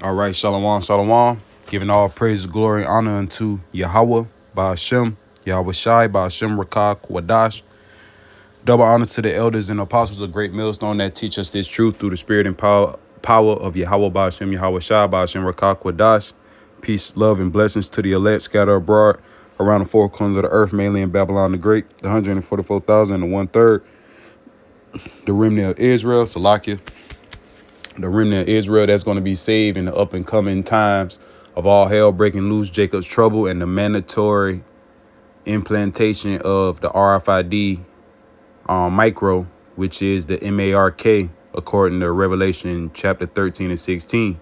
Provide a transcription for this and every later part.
All right, shalom, shalom. Giving all praise, glory, and honor unto Yahweh, Ba'ashem, Yahweh Shai, Ba'ashem, Rakah, Kwadash. Double honor to the elders and apostles of Great Millstone that teach us this truth through the spirit and power of Yahweh, Ba'ashem, Yahweh Shai, Ba'ashem, Rakah, Kwadash. Peace, love, and blessings to the elect scattered abroad around the four corners of the earth, mainly in Babylon the Great, the 144,000 and 1/3, the remnant of Israel, Salakia. The remnant of Israel that's going to be saved in the up and coming times of all hell breaking loose, Jacob's trouble, and the mandatory implantation of the RFID micro, which is the MARK, according to Revelation chapter 13 and 16.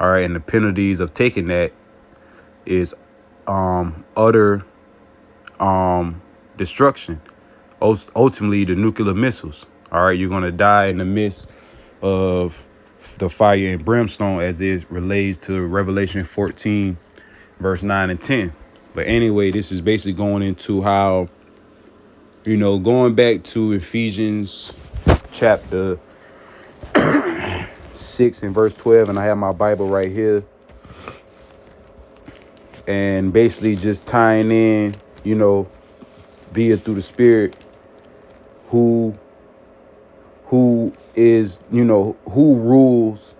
All right, and the penalties of taking that is utter destruction. Ultimately, the nuclear missiles. All right, you're going to die in the midst of the fire and brimstone as it relates to Revelation 14, verse 9 and 10. But anyway, this is basically going into how, going back to Ephesians chapter 6 and verse 12. And I have my Bible right here. And basically just tying in, be it through the Spirit, who is, who rules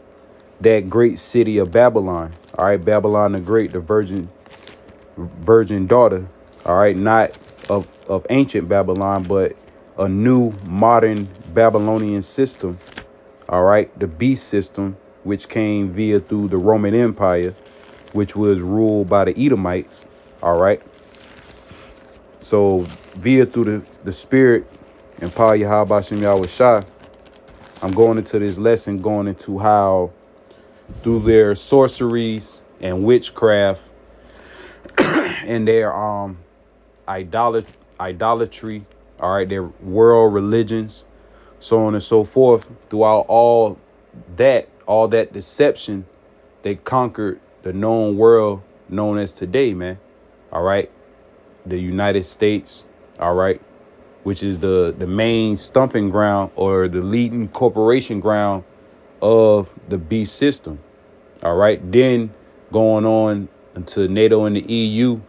that great city of Babylon. All right, Babylon the Great, the virgin daughter. All right, not of ancient Babylon, but a new modern Babylonian system. All right, the beast system, which came via through the Roman Empire, which was ruled by the Edomites. All right. So via through the Spirit and power Yahweh Bashem Yahweh Shai, I'm going into this lesson, going into how through their sorceries and witchcraft and their idolatry, all right, their world religions, so on and so forth, throughout all that deception, they conquered the known world known as today, man. All right. The United States, all right, which is the main stumping ground or the leading corporation ground of the beast system. All right. Then going on into NATO and the EU.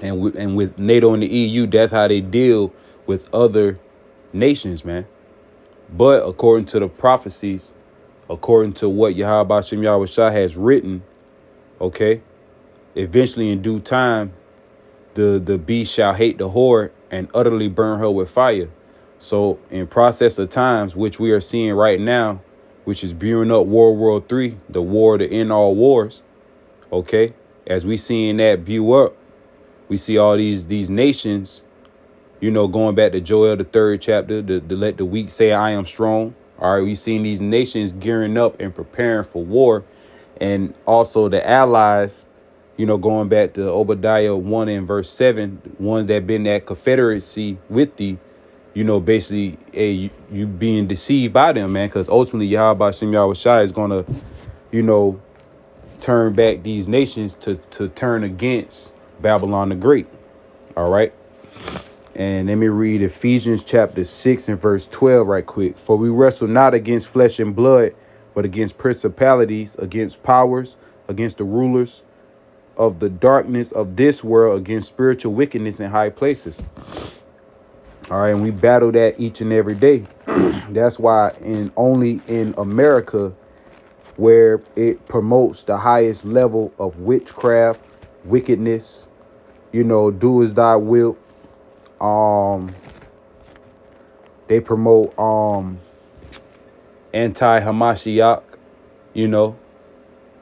And with NATO and the EU, that's how they deal with other nations, man. But according to the prophecies, according to what Yahweh Bashem Yahweh Shai has written, okay, eventually in due time, the beast shall hate the whore and utterly burn her with fire. So in process of times, which we are seeing right now, which is brewing up World War III, the war to end all wars. OK, as we seeing that brew up, we see all these nations, going back to Joel, the 3rd chapter, to let the weak say, I am strong. All right. We seen these nations gearing up and preparing for war, and also the allies, going back to Obadiah 1 and verse 7, ones that been that confederacy with thee, basically you being deceived by them, man, because ultimately Yahweh Bashem Yahweh Shai is going to, turn back these nations to turn against Babylon the Great. All right. And let me read Ephesians chapter 6 and verse 12 right quick. For we wrestle not against flesh and blood, but against principalities, against powers, against the rulers of the darkness of this world, against spiritual wickedness in high places. All right. And we battle that each and every day. That's why only in America, where it promotes the highest level of witchcraft, wickedness, do as thy will. They promote anti-Hamashiach,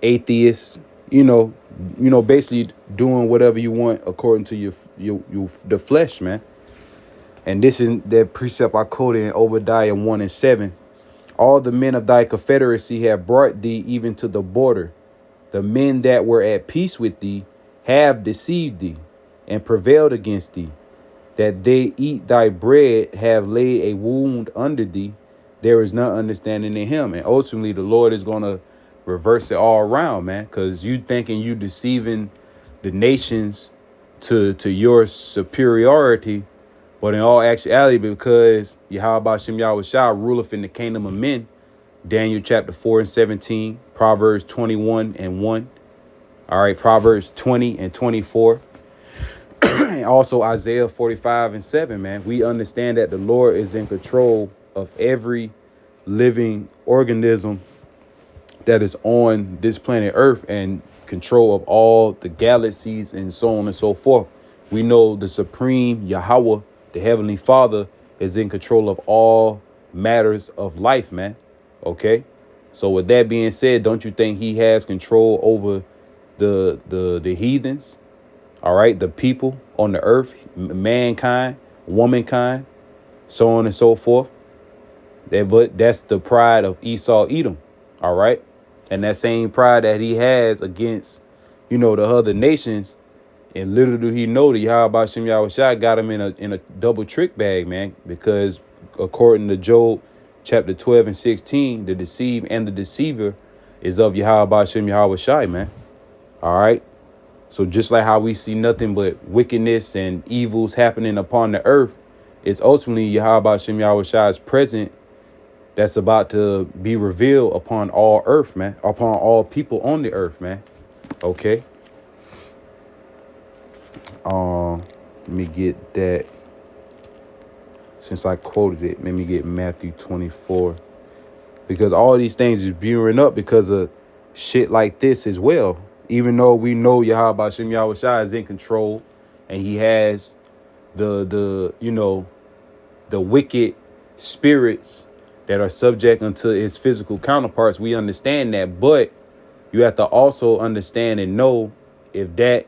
atheists, basically doing whatever you want according to your the flesh, man. And this is the precept I quoted in Obadiah 1 and 7. All the men of thy confederacy have brought thee even to the border. The men that were at peace with thee have deceived thee and prevailed against thee. That they eat thy bread have laid a wound under thee. There is none understanding in him. And ultimately, the Lord is going to reverse it all around, man, because you thinking you deceiving the nations to your superiority. But in all actuality, because Yahweh Bashem Yahweh Shai ruleth in the kingdom of men, Daniel chapter 4 and 17, Proverbs 21 and 1. All right, Proverbs 20 and 24. And also Isaiah 45 and 7, man. We understand that the Lord is in control of every living organism that is on this planet Earth and control of all the galaxies and so on and so forth. We know the supreme Yahweh, the Heavenly Father, is in control of all matters of life, man. Okay. So with that being said, don't you think he has control over the heathens? All right. The people on the earth, mankind, womankind, so on and so forth. But that's the pride of Esau, Edom. All right. And that same pride that he has against, the other nations. And little do he know that Yahweh Shem Yahushua got him in a double trick bag, man. Because according to Job chapter 12 and 16, the deceived and the deceiver is of Yahweh Shem Yahushua, man. All right. So just like how we see nothing but wickedness and evils happening upon the earth, it's ultimately Yahweh Shem Yahushua's presence that's about to be revealed upon all earth, man, upon all people on the earth, man. Okay. Let me get that. Since I quoted it, let me get Matthew 24. Because all these things is brewing up because of shit like this as well. Even though we know Yahweh Shem Yahushua is in control and he has the wicked spirits that are subject unto his physical counterparts, we understand that. But you have to also understand and know if that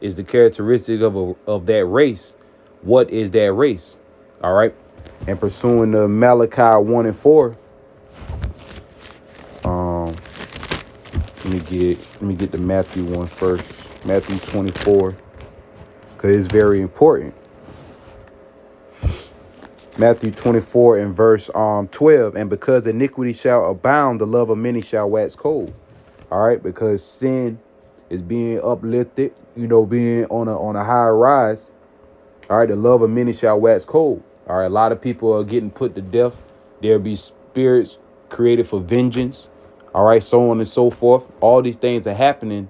is the characteristic of that race, what is that race? All right. And pursuing the Malachi 1 and 4. Let me get the Matthew one first. Matthew 24. Because it's very important. Matthew 24 and verse 12. And because iniquity shall abound, the love of many shall wax cold. All right. Because sin is being uplifted, being on a higher rise. All right. The love of many shall wax cold. All right. A lot of people are getting put to death. There'll be spirits created for vengeance. All right. So on and so forth. All these things are happening.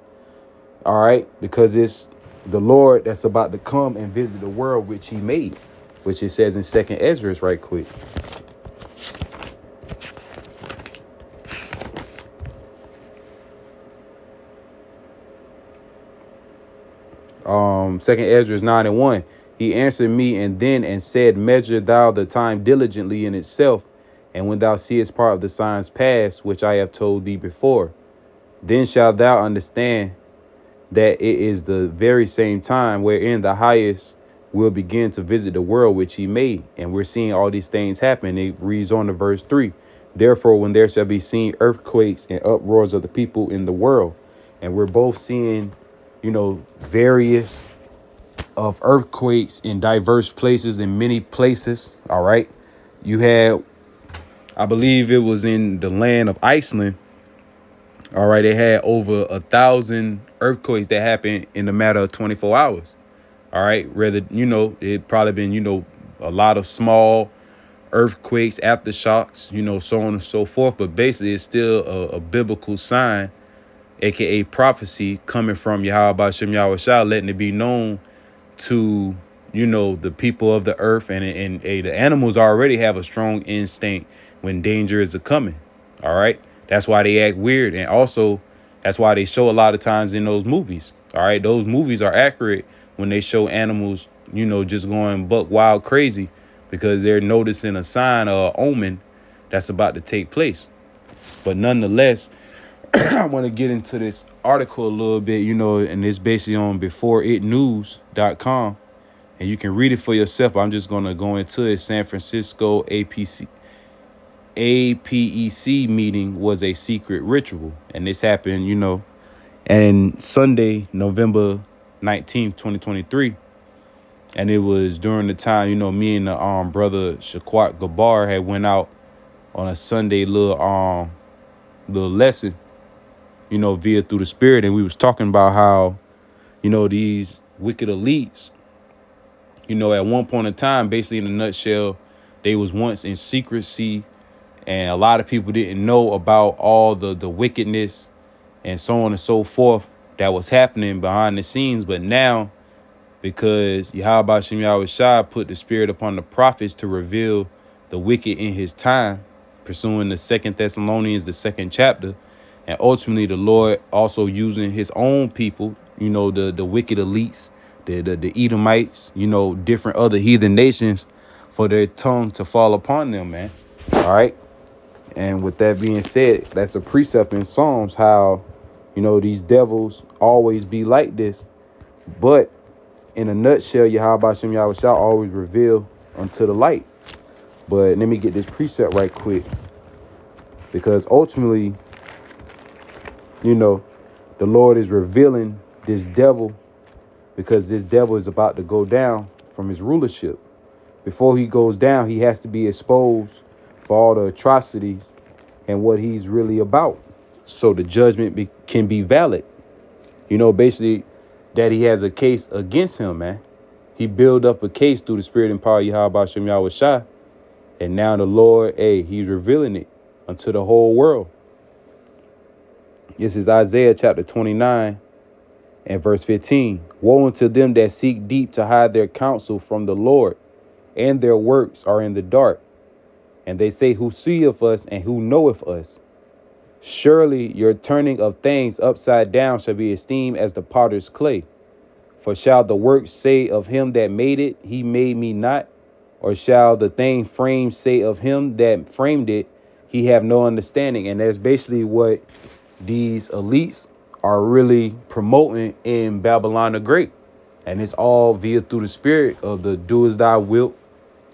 All right. Because it's the Lord that's about to come and visit the world which he made, which it says in 2nd Ezra right quick. Second Ezra 9 and 1. He answered me and said, measure thou the time diligently in itself, and when thou seest part of the signs past, which I have told thee before, then shalt thou understand that it is the very same time wherein the highest will begin to visit the world which he made. And we're seeing all these things happen. It reads on to verse 3. Therefore, when there shall be seen earthquakes and uproars of the people in the world. And we're both seeing, various of earthquakes in diverse places, in many places. All right. You had, I believe it was in the land of Iceland. All right. They had over 1,000 earthquakes that happened in a matter of 24 hours. All right. Rather, it probably been, a lot of small earthquakes, aftershocks, so on and so forth. But basically, it's still a biblical sign, aka prophecy, coming from Yahweh Shem Yahushua, letting it be known to, the people of the earth. And the animals already have a strong instinct when danger is coming. All right. That's why they act weird. And also, that's why they show a lot of times in those movies. All right. Those movies are accurate when they show animals, just going buck wild crazy, because they're noticing a sign or omen that's about to take place. But nonetheless, I want to get into this article a little bit, and it's basically on beforeitnews.com. And you can read it for yourself. I'm just going to go into it. San Francisco APEC meeting was a secret ritual. And this happened, and Sunday, November 19th, 2023. And it was during the time, me and the brother Shaquat Gabar had went out on a Sunday little lesson, via Through the Spirit. And we was talking about how, these wicked elites, at one point in time, basically in a nutshell, they was once in secrecy And a lot of people didn't know about all the wickedness and so on and so forth that was happening behind the scenes. But now, because Yahweh Shem Yahweh Shai put the spirit upon the prophets to reveal the wicked in his time, pursuing the 2 Thessalonians, the 2nd chapter, and ultimately the Lord also using his own people, the wicked elites, the Edomites, different other heathen nations, for their tongue to fall upon them, man. All right. And with that being said, that's a precept in Psalms, how, these devils always be like this. But in a nutshell, Yahweh Shem Yahweh shall always reveal unto the light. But let me get this precept right quick, because ultimately, the Lord is revealing this devil, because this devil is about to go down from his rulership. Before he goes down, he has to be exposed for all the atrocities and what he's really about, so the judgment can be valid. Basically that he has a case against him, man. He built up a case through the spirit and power of Yahweh Shem Yahweh Shai. And now the Lord, he's revealing it unto the whole world. This is Isaiah chapter 29 and verse 15. Woe unto them that seek deep to hide their counsel from the Lord, and their works are in the dark. And they say, who seeth us and who knoweth us? Surely your turning of things upside down shall be esteemed as the potter's clay. For shall the work say of him that made it, he made me not? Or shall the thing framed say of him that framed it, he have no understanding? And that's basically what these elites are really promoting in Babylon the Great. And it's all via through the spirit of the do as thou wilt.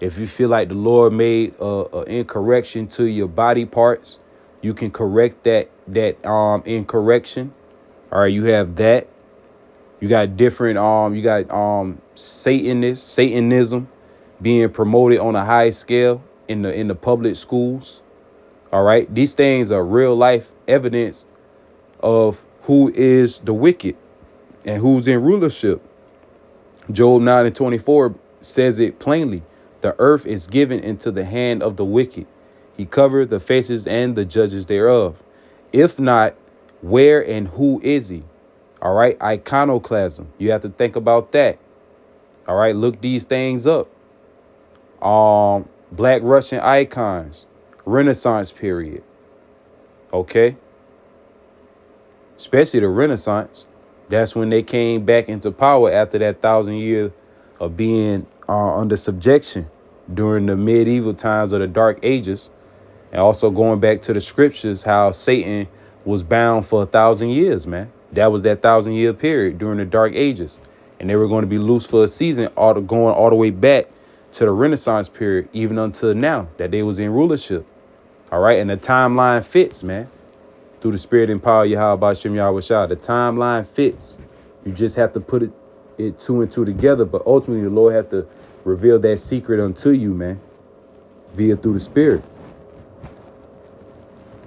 If you feel like the Lord made a incorrection to your body parts, you can correct that incorrection. All right, you have that. You got different Satanism being promoted on a high scale in the public schools. All right, these things are real life evidence of who is the wicked and who's in rulership. Job 9:24 says it plainly. The earth is given into the hand of the wicked. He covered the faces and the judges thereof. If not, where and who is he? All right. Iconoclasm. You have to think about that. All right. Look these things up. Black Russian icons, Renaissance period. OK. Especially the Renaissance. That's when they came back into power after that 1,000 years of being under subjection during the medieval times of the Dark Ages. And also going back to the scriptures, how Satan was bound for 1,000 years, man. That was that 1,000-year period during the Dark Ages. And they were going to be loose for a season, going all the way back to the Renaissance period, even until now that they was in rulership. All right. And the timeline fits, man, through the spirit and power of Yahweh Shem Yahweh Shai. The timeline fits. You just have to put it two and two together. But ultimately, the Lord has to reveal that secret unto you, man, via through the spirit.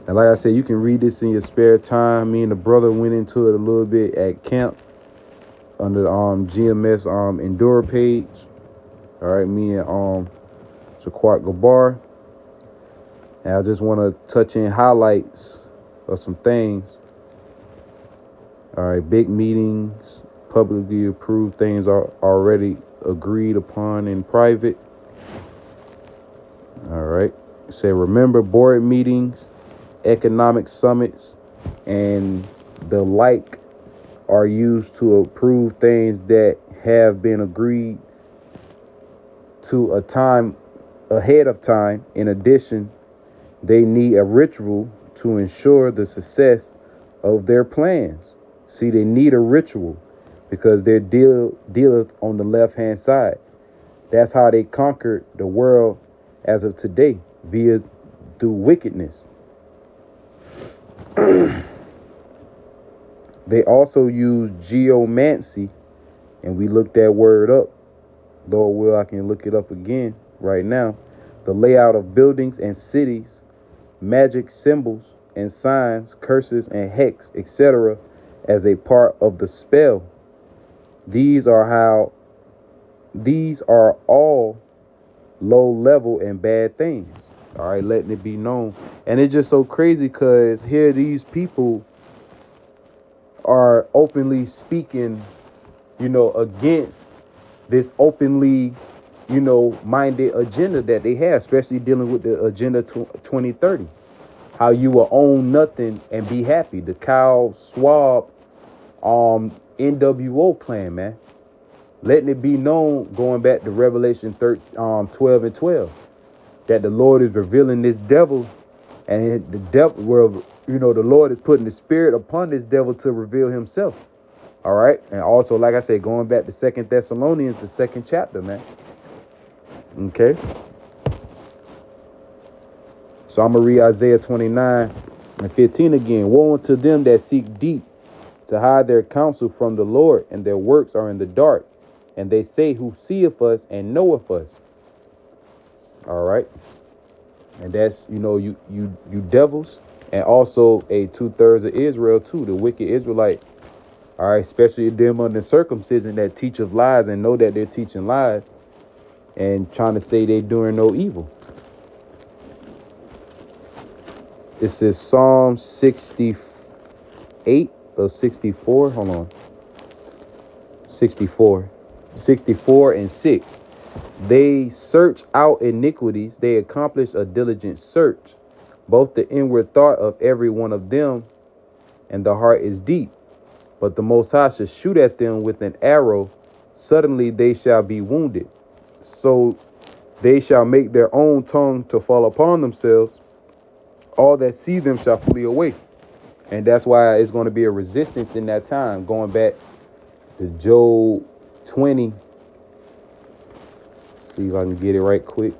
And like I said, you can read this in your spare time. Me and the brother went into it a little bit at camp under the GMS Endure page. All right, me and Shaquat Gabar. And I just want to touch in highlights of some things. All right, big meetings, publicly approved things are already agreed upon in private. All right, say remember board meetings, economic summits, and the like are used to approve things that have been agreed to a time ahead of time. In addition, they need a ritual to ensure the success of their plans. See, they need a ritual because they're dealeth on the left-hand side. That's how they conquered the world as of today, through wickedness. They also use geomancy, and we looked that word up. Lord will, I can look it up again right now. The layout of buildings and cities, magic symbols and signs, curses and hex, etc., as a part of the spell. These are all low level and bad things. All right, letting it be known. And it's just so crazy because here these people are openly speaking, against this openly, minded agenda that they have, especially dealing with the agenda 2030. How you will own nothing and be happy. The Kyle Schwab NWO plan, man. Letting it be known, going back to Revelation 12 and 12, that the Lord is revealing this devil, and the devil, the Lord is putting the spirit upon this devil to reveal himself. All right. And also, like I said, going back to 2 Thessalonians, the 2nd chapter, man. Okay. So I'm going to read Isaiah 29 and 15 again. Woe unto them that seek deep to hide their counsel from the Lord, and their works are in the dark. And they say, who seeth us and knoweth us. All right. And that's, you devils, and also a 2/3 of Israel too, the wicked Israelites. All right, especially them under circumcision that teach of lies and know that they're teaching lies and trying to say they're doing no evil. This is Psalm 68 or 64. Hold on. 64. 64 and 6. They search out iniquities. They accomplish a diligent search. Both the inward thought of every one of them and the heart is deep. But the Most High shall shoot at them with an arrow. Suddenly they shall be wounded. So they shall make their own tongue to fall upon themselves. All that see them shall flee away. And that's why it's going to be a resistance in that time. Going back to Job 20. See if I can get it right quick.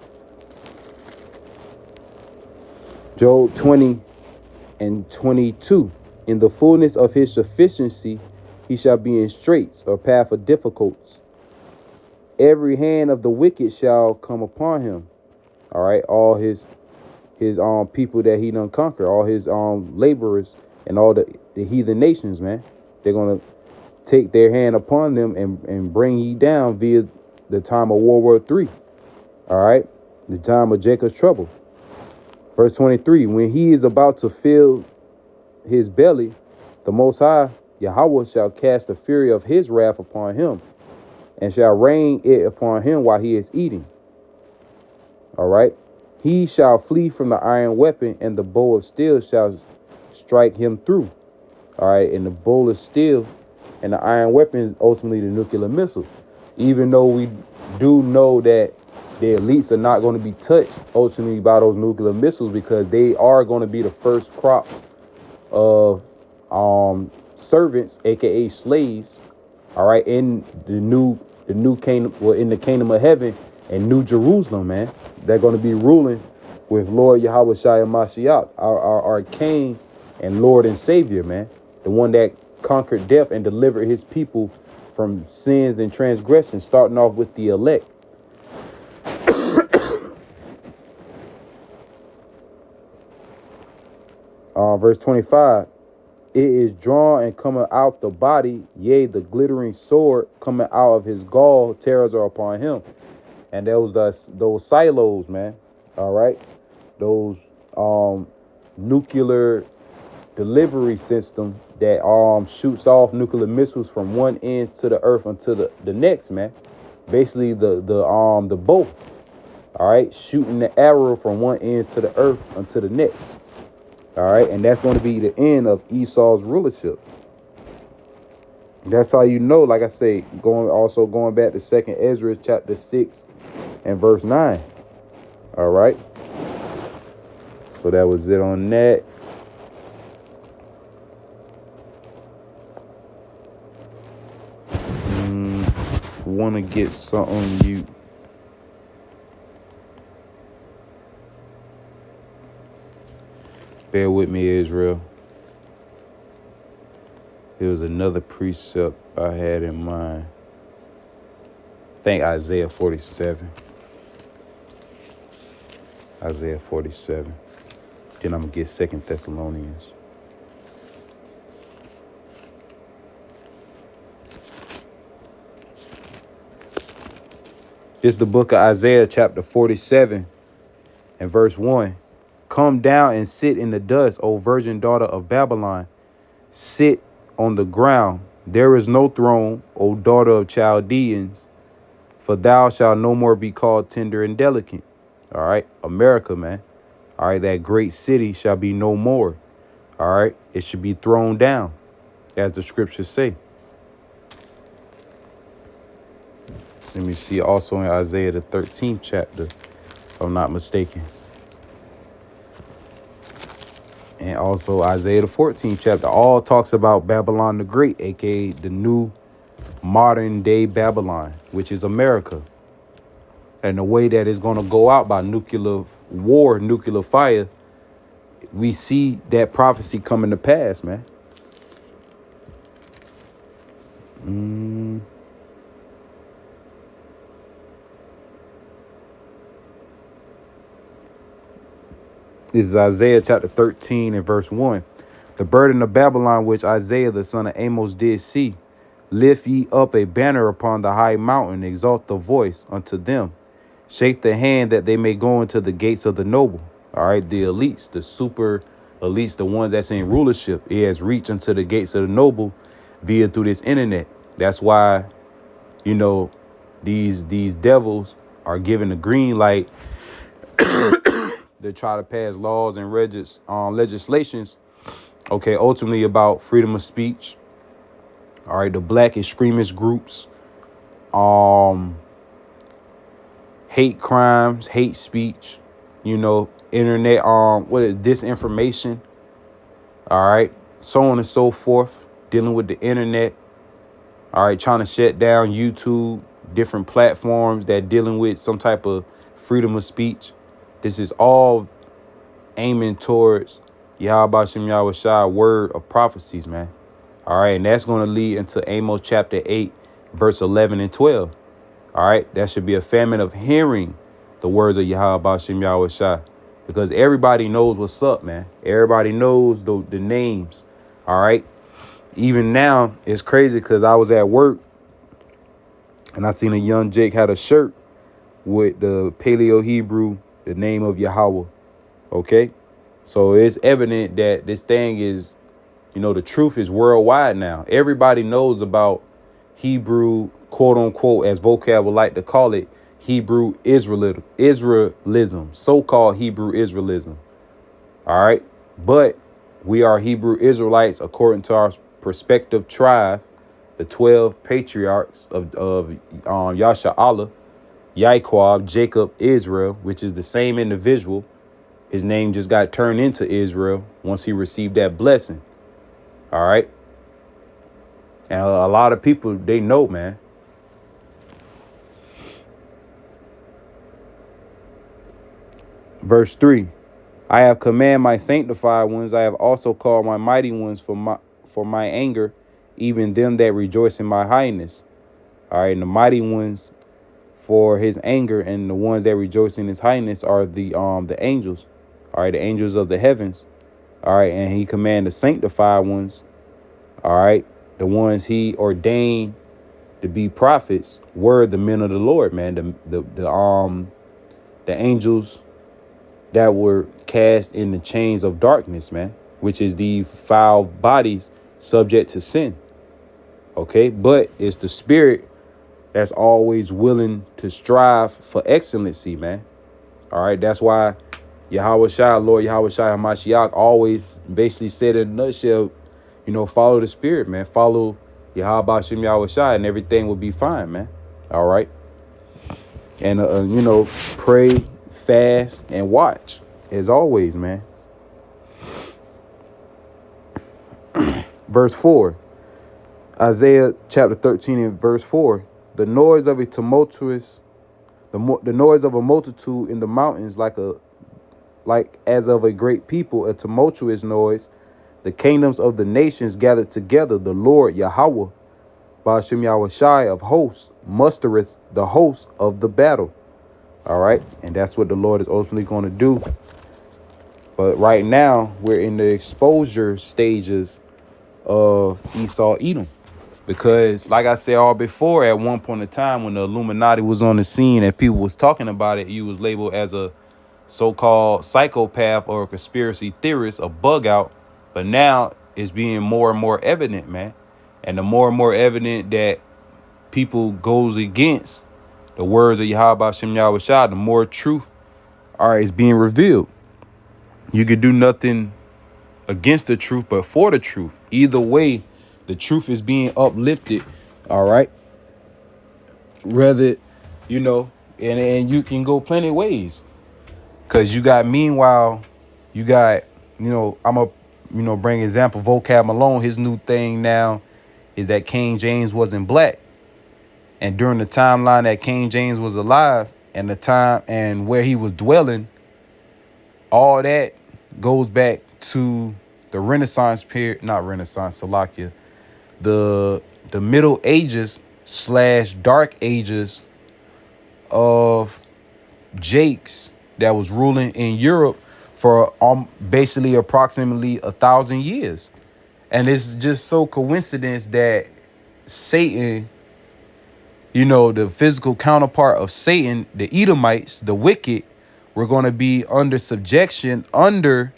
Job 20 and 22. In the fullness of his sufficiency, he shall be in straits or path of difficulties. Every hand of the wicked shall come upon him. All right, all his people that he done conquer, all his laborers and all the heathen nations, man. They're gonna take their hand upon them and bring ye down via the time of World War III. All right, the time of Jacob's trouble. Verse 23, when he is about to fill his belly, the Most High Yahweh shall cast the fury of his wrath upon him, and shall rain it upon him while he is eating. All right. He shall flee from the iron weapon, and the bow of steel shall strike him through. All right. And the bow of steel and the iron weapon is ultimately the nuclear missile. Even though we do know that the elites are not going to be touched ultimately by those nuclear missiles, because they are going to be the first crops of servants, aka slaves, all right, in the new kingdom, well, in the kingdom of heaven and New Jerusalem, man. They're going to be ruling with Lord Yahweh Shai Mashiach, our King and Lord and Savior, man. The one that conquered death and delivered his people from sins and transgressions, starting off with the elect. Verse 25. It is drawn and coming out the body, yea, the glittering sword coming out of his gall, terrors are upon him. And those silos, man. All right, those nuclear delivery system that shoots off nuclear missiles from one end to the earth until the next, man. Basically the bow. All right, shooting the arrow from one end to the earth until the next. All right, and that's going to be the end of Esau's rulership. That's how you know, like I say, going back to 2nd Ezra chapter 6 and verse 9. All right. So that was it on that. Want to get something you. Bear with me, Israel. There was another precept I had in mind. I think Isaiah 47. Isaiah 47. Then I'm going to get 2 Thessalonians. This is the book of Isaiah chapter 47 And verse 1, come down and sit in the dust, O virgin daughter of Babylon. Sit on the ground. There is no throne, O daughter of Chaldeans, for thou shalt no more be called tender and delicate. All right, America, man. All right, that great city shall be no more. All right, it should be thrown down, as the scriptures say. Let me see, also in Isaiah the 13th chapter, if I'm not mistaken. And also Isaiah the 14th chapter, all talks about Babylon the Great, aka the new modern day Babylon, which is America. And the way that it's going to go out by nuclear war, nuclear fire, we see that prophecy coming to pass, man. This is Isaiah chapter 13 and verse 1. The burden of Babylon, which Isaiah the son of Amos did see. Lift ye up a banner upon the high mountain, exalt the voice unto them. Shake the hand that they may go into the gates of the noble. All right, the elites, the super elites, the ones that's in rulership. It has reached into the gates of the noble via through this internet. That's why, you know, these devils are given the green light to try to pass laws and legislations, okay, ultimately about freedom of speech. All right, the black extremist groups, hate crimes, hate speech, you know, internet, disinformation. All right, so on and so forth, dealing with the internet. All right, trying to shut down YouTube, different platforms that dealing with some type of freedom of speech. This is all aiming towards Yahweh Shem Yahweh Shai word of prophecies, man. All right, and that's going to lead into Amos chapter 8, verse 11 and 12. All right, that should be a famine of hearing the words of Yahweh Shem Yahweh Shai, because everybody knows what's up, man. Everybody knows the names. All right, even now it's crazy because I was at work and I seen a young Jake had a shirt with the Paleo Hebrew, the name of Yahweh. Okay, so it's evident that this thing is, you know, the truth is worldwide now. Everybody knows about Hebrew, quote unquote, as vocab would like to call it, Hebrew Israelism, so-called Hebrew Israelism. All right, but we are Hebrew Israelites according to our prospective tribe, the 12 patriarchs of Yasha Allah, Yaquab, Jacob, Israel, which is the same individual. His name just got turned into Israel once he received that blessing. All right. And a lot of people, they know, man. Verse 3. I have commanded my sanctified ones. I have also called my mighty ones for my anger, even them that rejoice in my highness. All right. And the mighty ones for his anger, and the ones that rejoice in his highness are the angels. All right, the angels of the heavens. All right, and he commanded the sanctified ones. All right, the ones he ordained to be prophets were the men of the Lord, man. The angels that were cast in the chains of darkness, man, which is the foul bodies subject to sin. Okay, but it's the spirit that's always willing to strive for excellency, man. All right, that's why Yahweh Shai, Lord Yahweh Shai HaMashiach, always basically said in a nutshell, you know, follow the spirit, man. Follow Yahweh Shem Yahweh Shai and everything will be fine, man. All right. And, you know, pray, fast, and watch, as always, man. Verse 4, Isaiah chapter 13 and verse 4, the noise of a tumultuous, the noise of a multitude in the mountains, like as of a great people, a tumultuous noise. The kingdoms of the nations gathered together. The Lord Yahweh, Ba'ashem Yahweh Shai of hosts, mustereth the hosts of the battle. All right. And that's what the Lord is ultimately going to do. But right now, we're in the exposure stages of Esau Edom. Because, like I said all before, at one point in time when the Illuminati was on the scene and people was talking about it, you was labeled as a so-called psychopath or a conspiracy theorist, a bug out. But now it's being more and more evident, man. And the more and more evident that people goes against the words of Yahweh Shem Yahweh Shah, the more truth, all right, is being revealed. You could do nothing against the truth, but for the truth. Either way, the truth is being uplifted, all right? Rather, you know, and you can go plenty of ways. Because you got, meanwhile, you got, you know, I'm a, you know, bring example, Vocab Malone. His new thing now is that King James wasn't black. And during the timeline that King James was alive and the time and where he was dwelling, all that goes back to the Renaissance period, not Renaissance, Salakia, the Middle Ages / Dark Ages of Jakes that was ruling in Europe for basically approximately 1,000 years. And it's just so coincidence that Satan, you know, the physical counterpart of Satan, the Edomites, the wicked, were going to be under subjection under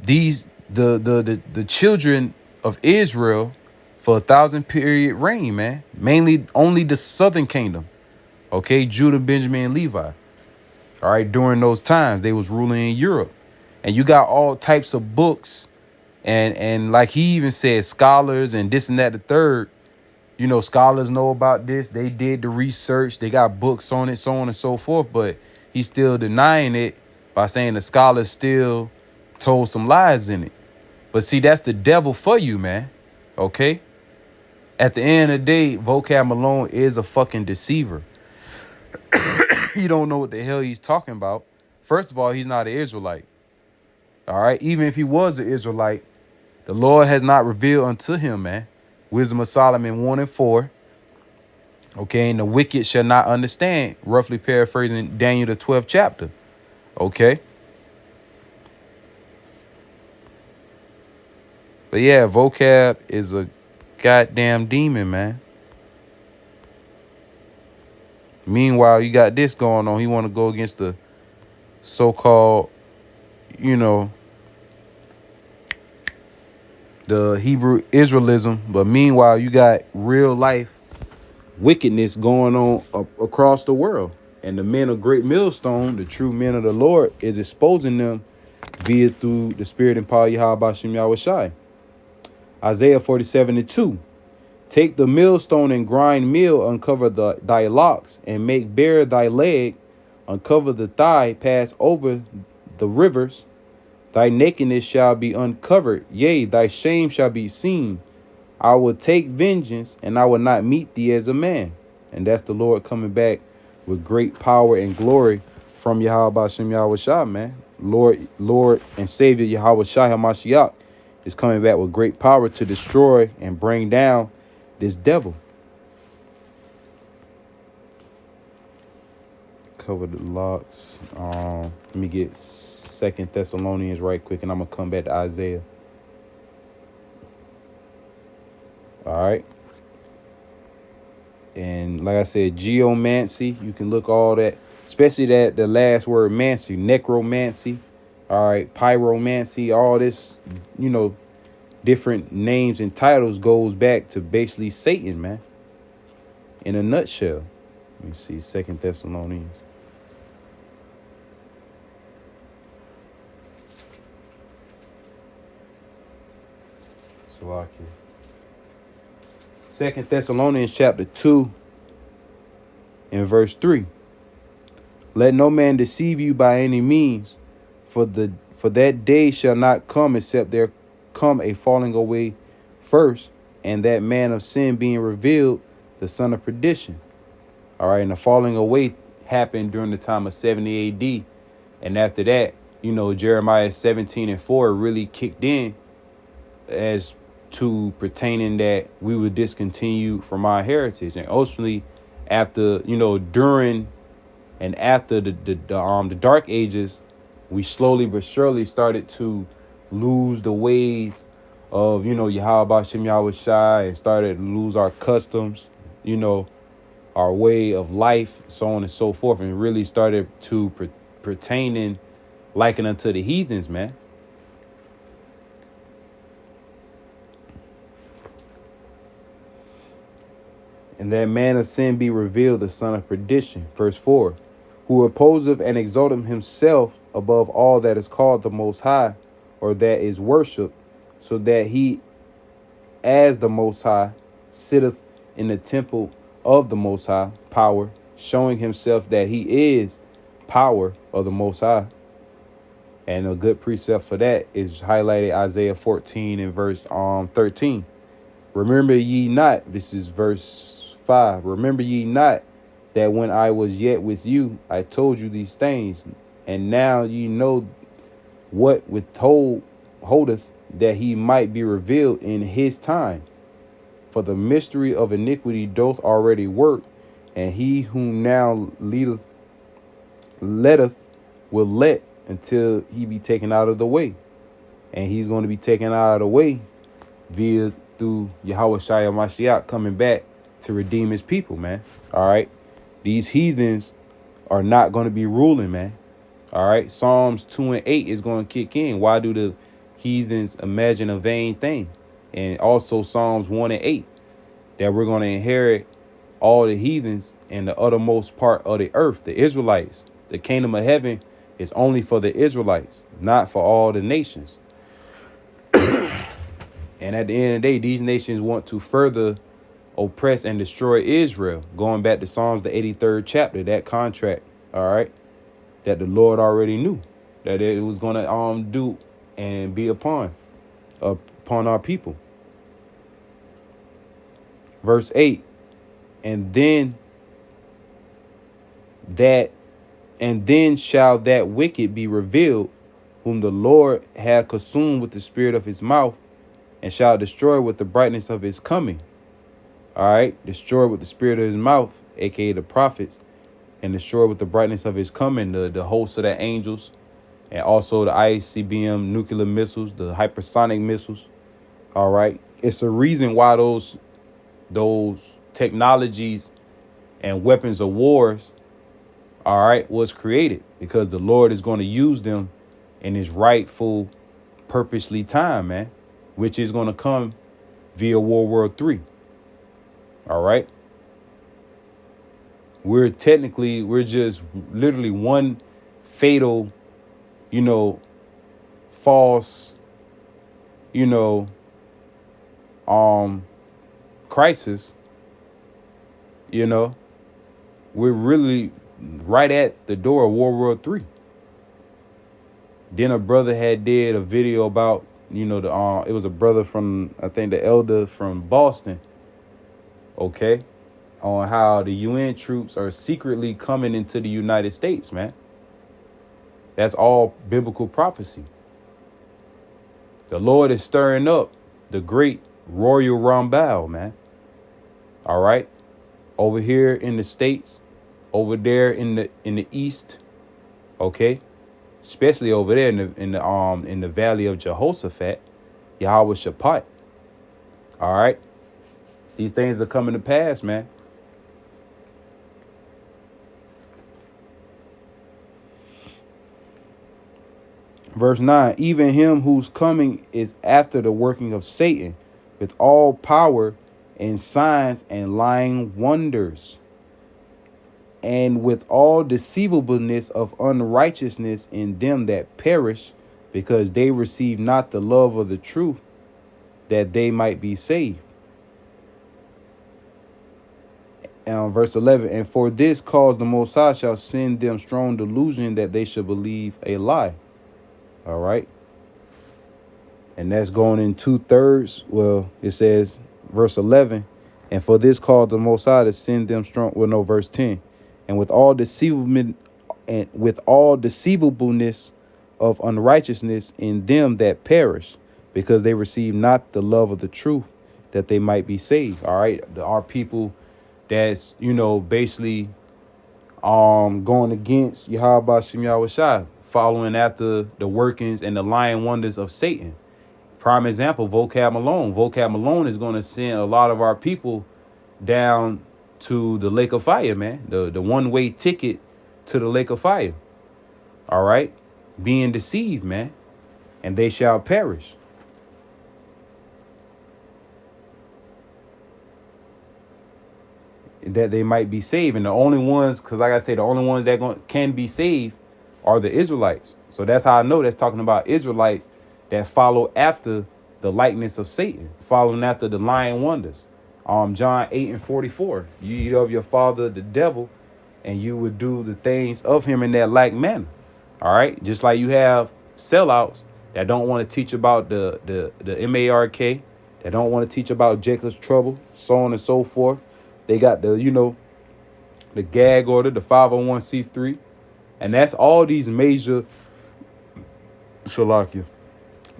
these the children of Israel for 1,000 period reign, man. Mainly only the southern kingdom. Okay, Judah, Benjamin, and Levi. All right, during those times they was ruling in Europe. And you got all types of books and like he even said, scholars and this and that, the third. You know, scholars know about this. They did the research. They got books on it, so on and so forth. But he's still denying it by saying the scholars still told some lies in it. But see, that's the devil for you, man. Okay? At the end of the day, Vocab Malone is a fucking deceiver. You don't know what the hell he's talking about. First of all, he's not an Israelite. All right? Even if he was an Israelite, the Lord has not revealed unto him, man. Wisdom of Solomon 1:4. Okay, and the wicked shall not understand. Roughly paraphrasing Daniel the 12th chapter. Okay. But yeah, Vocab is a goddamn demon, man. Meanwhile, you got this going on. He want to go against the so-called, you know, the Hebrew Israelism. But meanwhile, you got real life wickedness going on across the world. And the men of Great Millstone, the true men of the Lord, is exposing them via through the spirit and power of Yahweh Shem Yahweh Shai. Isaiah 47:2. Take the millstone and grind meal, uncover thy locks, and make bare thy leg, uncover the thigh, pass over the rivers. Thy nakedness shall be uncovered, yea, thy shame shall be seen. I will take vengeance, and I will not meet thee as a man. And that's the Lord coming back with great power and glory from Yahweh Shem Yahweh Shai, man. Lord and Savior Yahweh Shai HaMashiach is coming back with great power to destroy and bring down this devil. Cover the locks. Let me get 2 Thessalonians right quick, and I'm gonna come back to Isaiah. All right. And like I said, geomancy, you can look all that, especially that the last word mancy, necromancy, all right, pyromancy, all this, you know, different names and titles goes back to basically Satan, man. In a nutshell. Let me see, 2 Thessalonians. Salakia. 2 Thessalonians chapter 2 and verse 3. Let no man deceive you by any means, for that day shall not come except there come a falling away first, and that man of sin being revealed, the son of perdition. All right, and the falling away happened during the time of 70 AD. And after that, you know, Jeremiah 17:4 really kicked in as to pertaining that we would discontinue from our heritage. And ultimately, after, you know, during and after the dark ages, we slowly but surely started to lose the ways of, you know, Yahweh Shem Yahweh Shai, and started to lose our customs, you know, our way of life, so on and so forth, and really started to pertaining likened unto the heathens, man. And that man of sin be revealed, the son of perdition. Verse 4. Who opposeth and exalteth himself above all that is called the Most High, or that is worshipped, so that he, as the Most High, sitteth in the temple of the Most High power, showing himself that he is power of the Most High. And a good precept for that is highlighted Isaiah 14 and verse 13. Remember ye not, this is verse 5. Remember ye not that when I was yet with you, I told you these things, and now ye know what holdeth, that he might be revealed in his time. For the mystery of iniquity doth already work, and he whom now letteth will let until he be taken out of the way. And he's going to be taken out of the way through Yahweh Shai Mashiach coming back to redeem his people, man. All right. These heathens are not going to be ruling, man. All right. Psalms 2 and 8 is going to kick in. Why do the heathens imagine a vain thing? And also Psalms 1 and 8, that we're going to inherit all the heathens in the uttermost part of the earth, the Israelites. The kingdom of heaven is only for the Israelites, not for all the nations. And at the end of the day, these nations want to further oppress and destroy Israel. Going back to Psalms, the 83rd chapter, that contract, all right, that the Lord already knew that it was going to do and be upon our people. Verse 8, and then shall that wicked be revealed, whom the Lord hath consumed with the spirit of his mouth, and shall destroy with the brightness of his coming. All right, destroy with the spirit of his mouth, aka the prophets, and destroy with the brightness of his coming, the host of the angels, and also the ICBM nuclear missiles, the hypersonic missiles. All right, it's a reason why those technologies and weapons of wars, all right, was created, because the Lord is going to use them in his rightful, purposely time, man, which is going to come via World War III. All right. We're just literally one fatal, false, crisis. We're really right at the door of World War III. Then a brother had did a video about, it was a brother from, I think the elder from Boston, okay, on how the UN troops are secretly coming into the United States, man. That's all biblical prophecy. The Lord is stirring up the great Royal Rumble, man. All right. Over here in the States, over there in the East, okay, especially over there in the valley of Jehoshaphat, Yahweh Shaphat. All right, these things are coming to pass, man. Verse 9, even him whose coming is after the working of Satan, with all power and signs and lying wonders, and with all deceivableness of unrighteousness in them that perish, because they receive not the love of the truth, that they might be saved. And verse 11, and for this cause the Most High shall send them strong delusion, that they should believe a lie. All right. And that's going in 2/3. Well, it says verse 11, and for this cause the Most High to send them strong. Well, no, verse 10, and with all deceivableness of unrighteousness in them that perish, because they receive not the love of the truth, that they might be saved. All right. Our people that's, basically going against Yahweh Shem Yahweh Shai, following after the workings and the lying wonders of Satan. Prime example, Vocab Malone. Vocab Malone is going to send a lot of our people down to the lake of fire, man. The one-way ticket to the lake of fire. All right, being deceived, man, and they shall perish. That they might be saved. And the only ones, because like I say, the only ones that can be saved are the Israelites. So that's how I know that's talking about Israelites that follow after the likeness of Satan, following after the lying wonders. John 8:44. You eat of your father the devil, and you would do the things of him in that like manner. All right. Just like you have sellouts that don't want to teach about the mark, that don't want to teach about Jacob's trouble, so on and so forth. They got the gag order, the 501c3. And that's all these major Shalakia,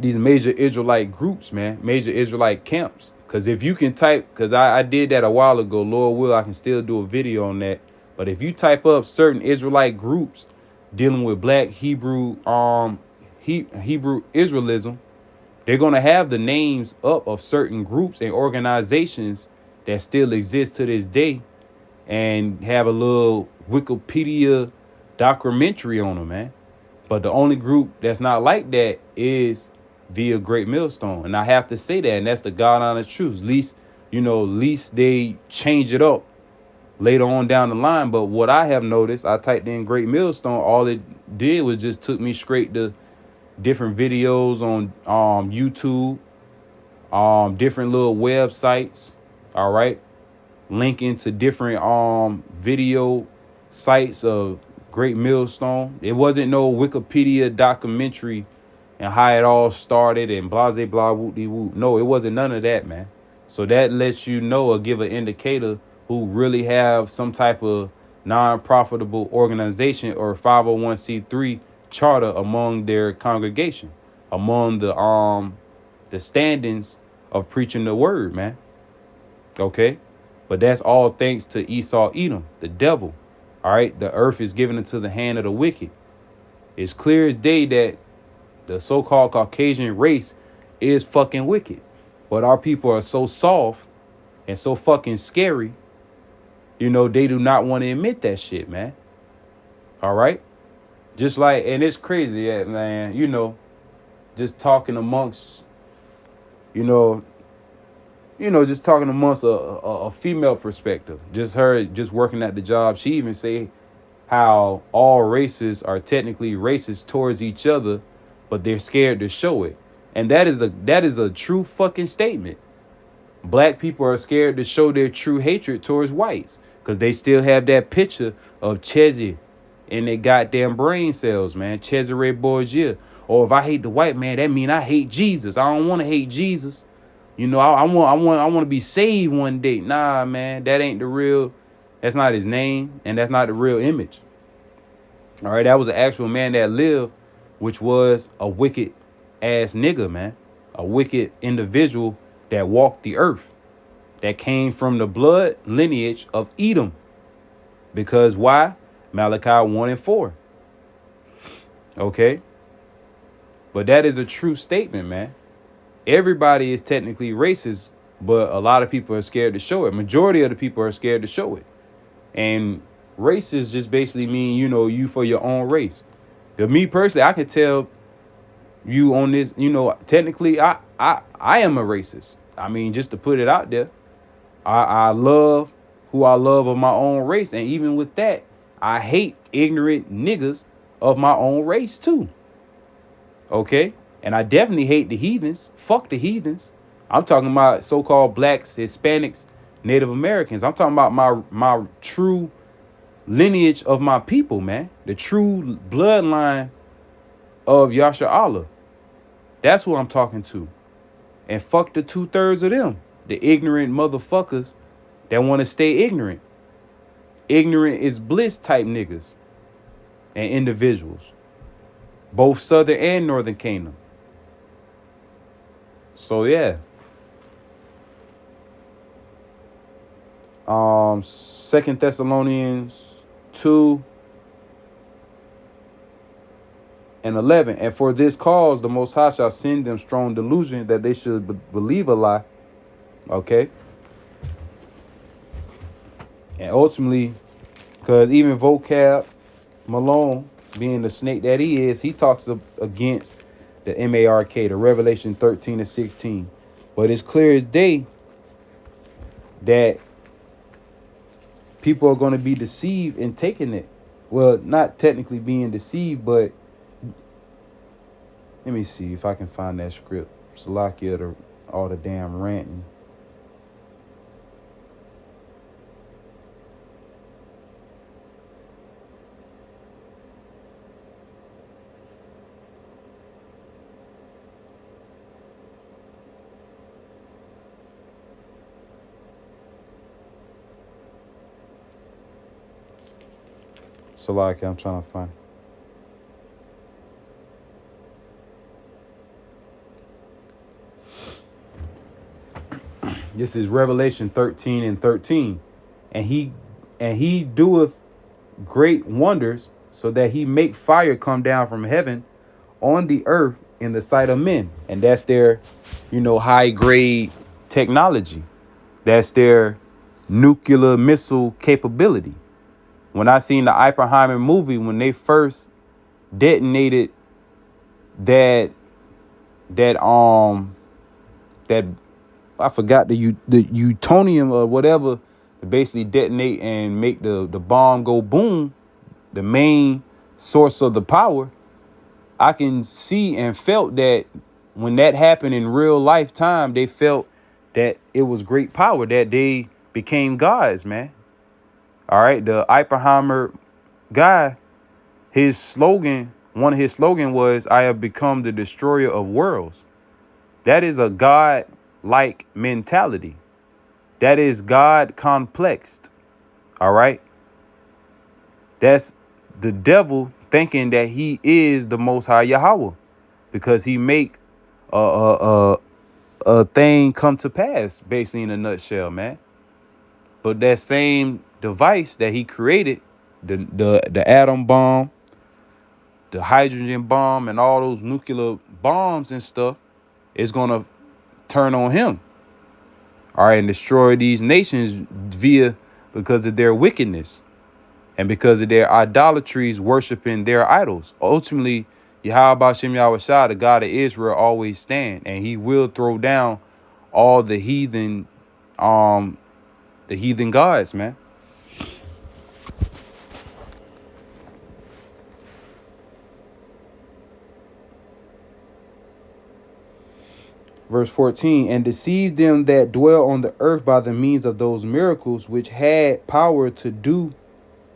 these major Israelite groups, man, major Israelite camps. Because if you can type, because I did that a while ago, Lord will, I can still do a video on that. But if you type up certain Israelite groups dealing with black Hebrew Israelism, they're going to have the names up of certain groups and organizations that still exist to this day, and have a little Wikipedia documentary on them, man. But the only group that's not like that is via Great Millstone. And I have to say that, and that's the God honest truth. Least they change it up later on down the line. But what I have noticed, I typed in Great Millstone, all it did was just took me straight to different videos on YouTube, different little websites. All right, linking to different video sites of Great Millstone. It wasn't no Wikipedia documentary and how it all started and blah blah blah whoop de whoop. No, it wasn't none of that, man. So that lets you know or give an indicator who really have some type of non-profitable organization or 501c3 charter among their congregation, among the standings of preaching the word, man. Okay, but that's all thanks to Esau, Edom, the devil. All right, the earth is given into the hand of the wicked. It's clear as day that the so-called Caucasian race is fucking wicked. But our people are so soft and so fucking scary, they do not want to admit that shit, man. All right, just like, and it's crazy, man, just talking amongst, just talking amongst a female perspective, just her just working at the job. She even say how all races are technically racist towards each other, but they're scared to show it. And that is a true fucking statement. Black people are scared to show their true hatred towards whites because they still have that picture of Chezzy in their goddamn brain cells, man. Cesare Borgia. Or if I hate the white man, that mean I hate Jesus. I don't want to hate Jesus. I want to be saved one day. Nah, man, that ain't the real. That's not his name, and that's not the real image. All right, that was an actual man that lived, which was a wicked ass nigga, man. A wicked individual that walked the earth, that came from the blood lineage of Edom. Because why? Malachi 1:4. Okay. But that is a true statement, man. Everybody is technically racist, but a lot of people are scared to show it. Majority of the people are scared to show it. And racist just basically mean, you for your own race. To me personally, I can tell you on this, technically I am a racist. I mean, just to put it out there, I love who I love of my own race. And even with that, I hate ignorant niggas of my own race too. Okay? And I definitely hate the heathens. Fuck the heathens. I'm talking about so-called blacks, Hispanics, Native Americans. I'm talking about my true lineage of my people, man. The true bloodline of Yasha Allah. That's who I'm talking to. And fuck the 2/3 of them. The ignorant motherfuckers that want to stay ignorant. Ignorant is bliss type niggas and individuals. Both Southern and Northern Kingdom. So yeah. 2 Thessalonians 2:11. And for this cause, the Most High shall send them strong delusion that they should believe a lie. Okay. And ultimately, because even Vocab Malone, being the snake that he is, he talks against the mark, the Revelation 13 and 16. But it's clear as day that people are going to be deceived in taking it. Well, not technically being deceived, but let me see if I can find that script. Salakia, all the damn ranting. Salakia, I'm trying to find. This is Revelation 13 and 13. And he doeth great wonders, so that he make fire come down from heaven on the earth in the sight of men. And that's their, high grade technology. That's their nuclear missile capability. When I seen the Oppenheimer movie, when they first detonated that I forgot the utonium or whatever, to basically detonate and make the bomb go boom, the main source of the power, I can see and felt that when that happened in real lifetime, they felt that it was great power, that they became gods, man. All right. The Oppenheimer guy, one of his slogan was, "I have become the destroyer of worlds." That is a God-like mentality. That is God complexed. All right. That's the devil thinking that he is the Most High Yahweh, because he make a thing come to pass, basically, in a nutshell, man. But that same device that he created, the atom bomb, the hydrogen bomb, and all those nuclear bombs and stuff, is gonna turn on him. All right, and destroy these nations because of their wickedness and because of their idolatries, worshiping their idols. Ultimately, Yahweh Shem Yahweh Shah, the God of Israel, always stand, and he will throw down all the heathen gods, man. Verse 14, and deceived them that dwell on the earth by the means of those miracles which had power to do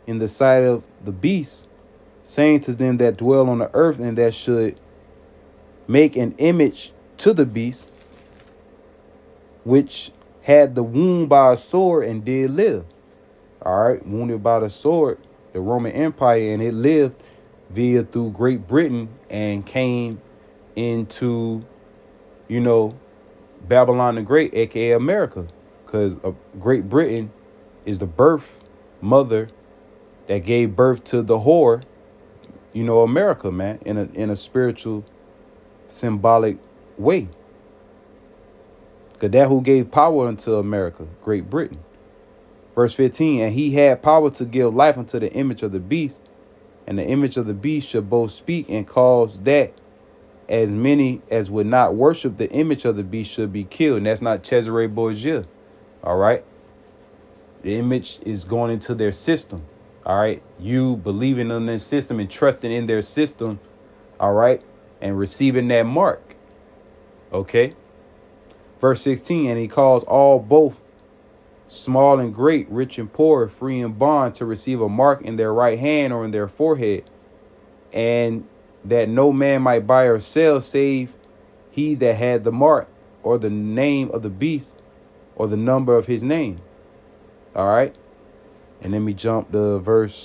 in the sight of the beast, saying to them that dwell on the earth and that should make an image to the beast, which had the wound by a sword and did live. All right, wounded by the sword, the Roman Empire, and it lived through Great Britain and came into, Babylon the Great, aka America, because Great Britain is the birth mother that gave birth to the whore, America, man, in a spiritual, symbolic way. Because that who gave power unto America, Great Britain. Verse 15, and he had power to give life unto the image of the beast, and the image of the beast should both speak and cause that as many as would not worship the image of the beast should be killed. And that's not Cesare Borgia. All right. The image is going into their system. All right. You believing in their system and trusting in their system. All right. And receiving that mark. OK. Verse 16, and he calls all, both small and great, rich and poor, free and bond, to receive a mark in their right hand or in their forehead, and that no man might buy or sell save he that had the mark, or the name of the beast, or the number of his name. All right. And then we jump to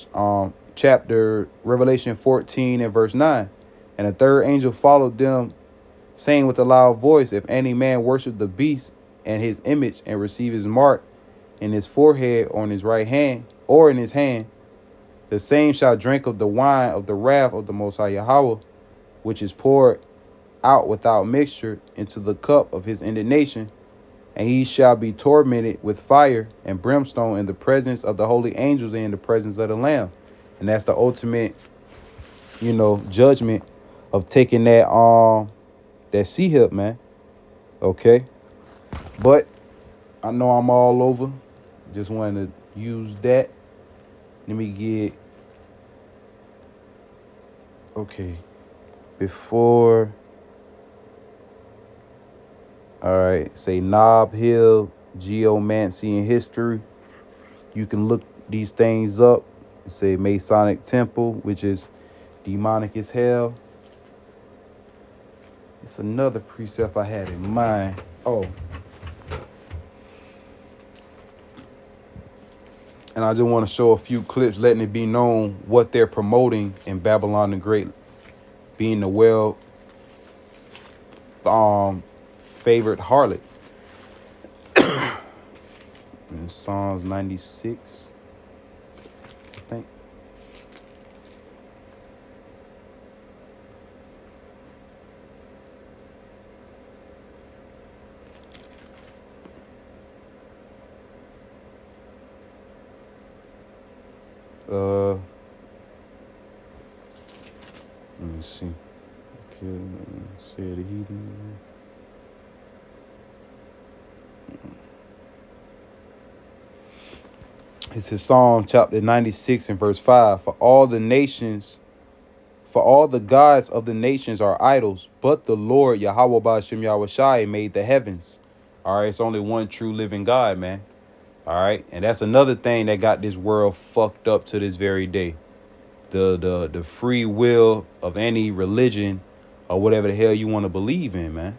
chapter Revelation 14 and verse 9. And a third angel followed them, saying with a loud voice, if any man worship the beast and his image, and receive his mark in his forehead, or in his right hand, or in his hand, the same shall drink of the wine of the wrath of the Most High Yahweh, which is poured out without mixture into the cup of his indignation, and he shall be tormented with fire and brimstone in the presence of the holy angels and in the presence of the Lamb. And that's the ultimate judgment of taking that sea hip, man. Okay. But I know I'm all over. Just wanted to use that. Let me get. Okay. Before. All right. Say Nob Hill, Geomancy and History. You can look these things up. Say Masonic Temple, which is demonic as hell. It's another precept I had in mind. Oh. And I just want to show a few clips letting it be known what they're promoting in Babylon the Great, being the favorite harlot. In Psalms 96, I think. Let me see. Okay, say the Heathens. It's his Psalm chapter 96 and verse 5. For all the gods of the nations are idols, but the Lord Yahweh Ba'ashem Yahushai made the heavens. All right, it's only one true living God, man. All right, and that's another thing that got this world fucked up to this very day. The free will of any religion or whatever the hell you want to believe in, man.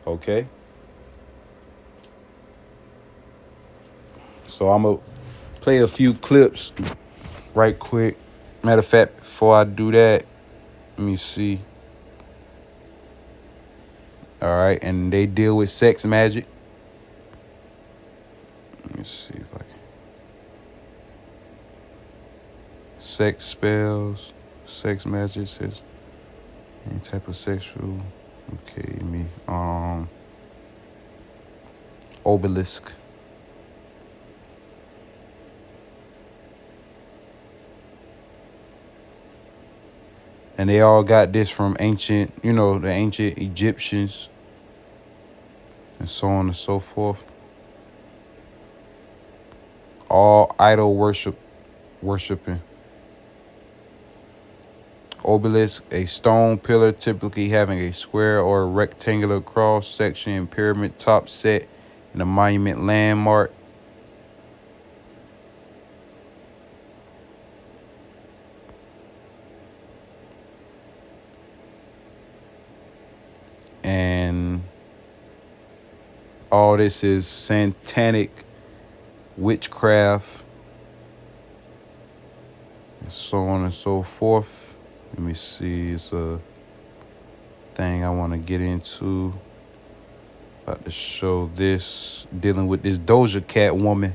Okay. So I'm going to play a few clips right quick. Matter of fact, before I do that, let me see. All right. And they deal with sex magic. Let me see if I can. Sex spells, sex magic says any type of sexual. Okay, obelisk. And they all got this from ancient, the ancient Egyptians and so on and so forth. All idol worshiping. Obelisk, a stone pillar typically having a square or a rectangular cross section, pyramid top set, and a monument landmark. And all this is satanic witchcraft, and so on and so forth. Let me see, it's a thing I want to get into. About to show this, dealing with this Doja Cat woman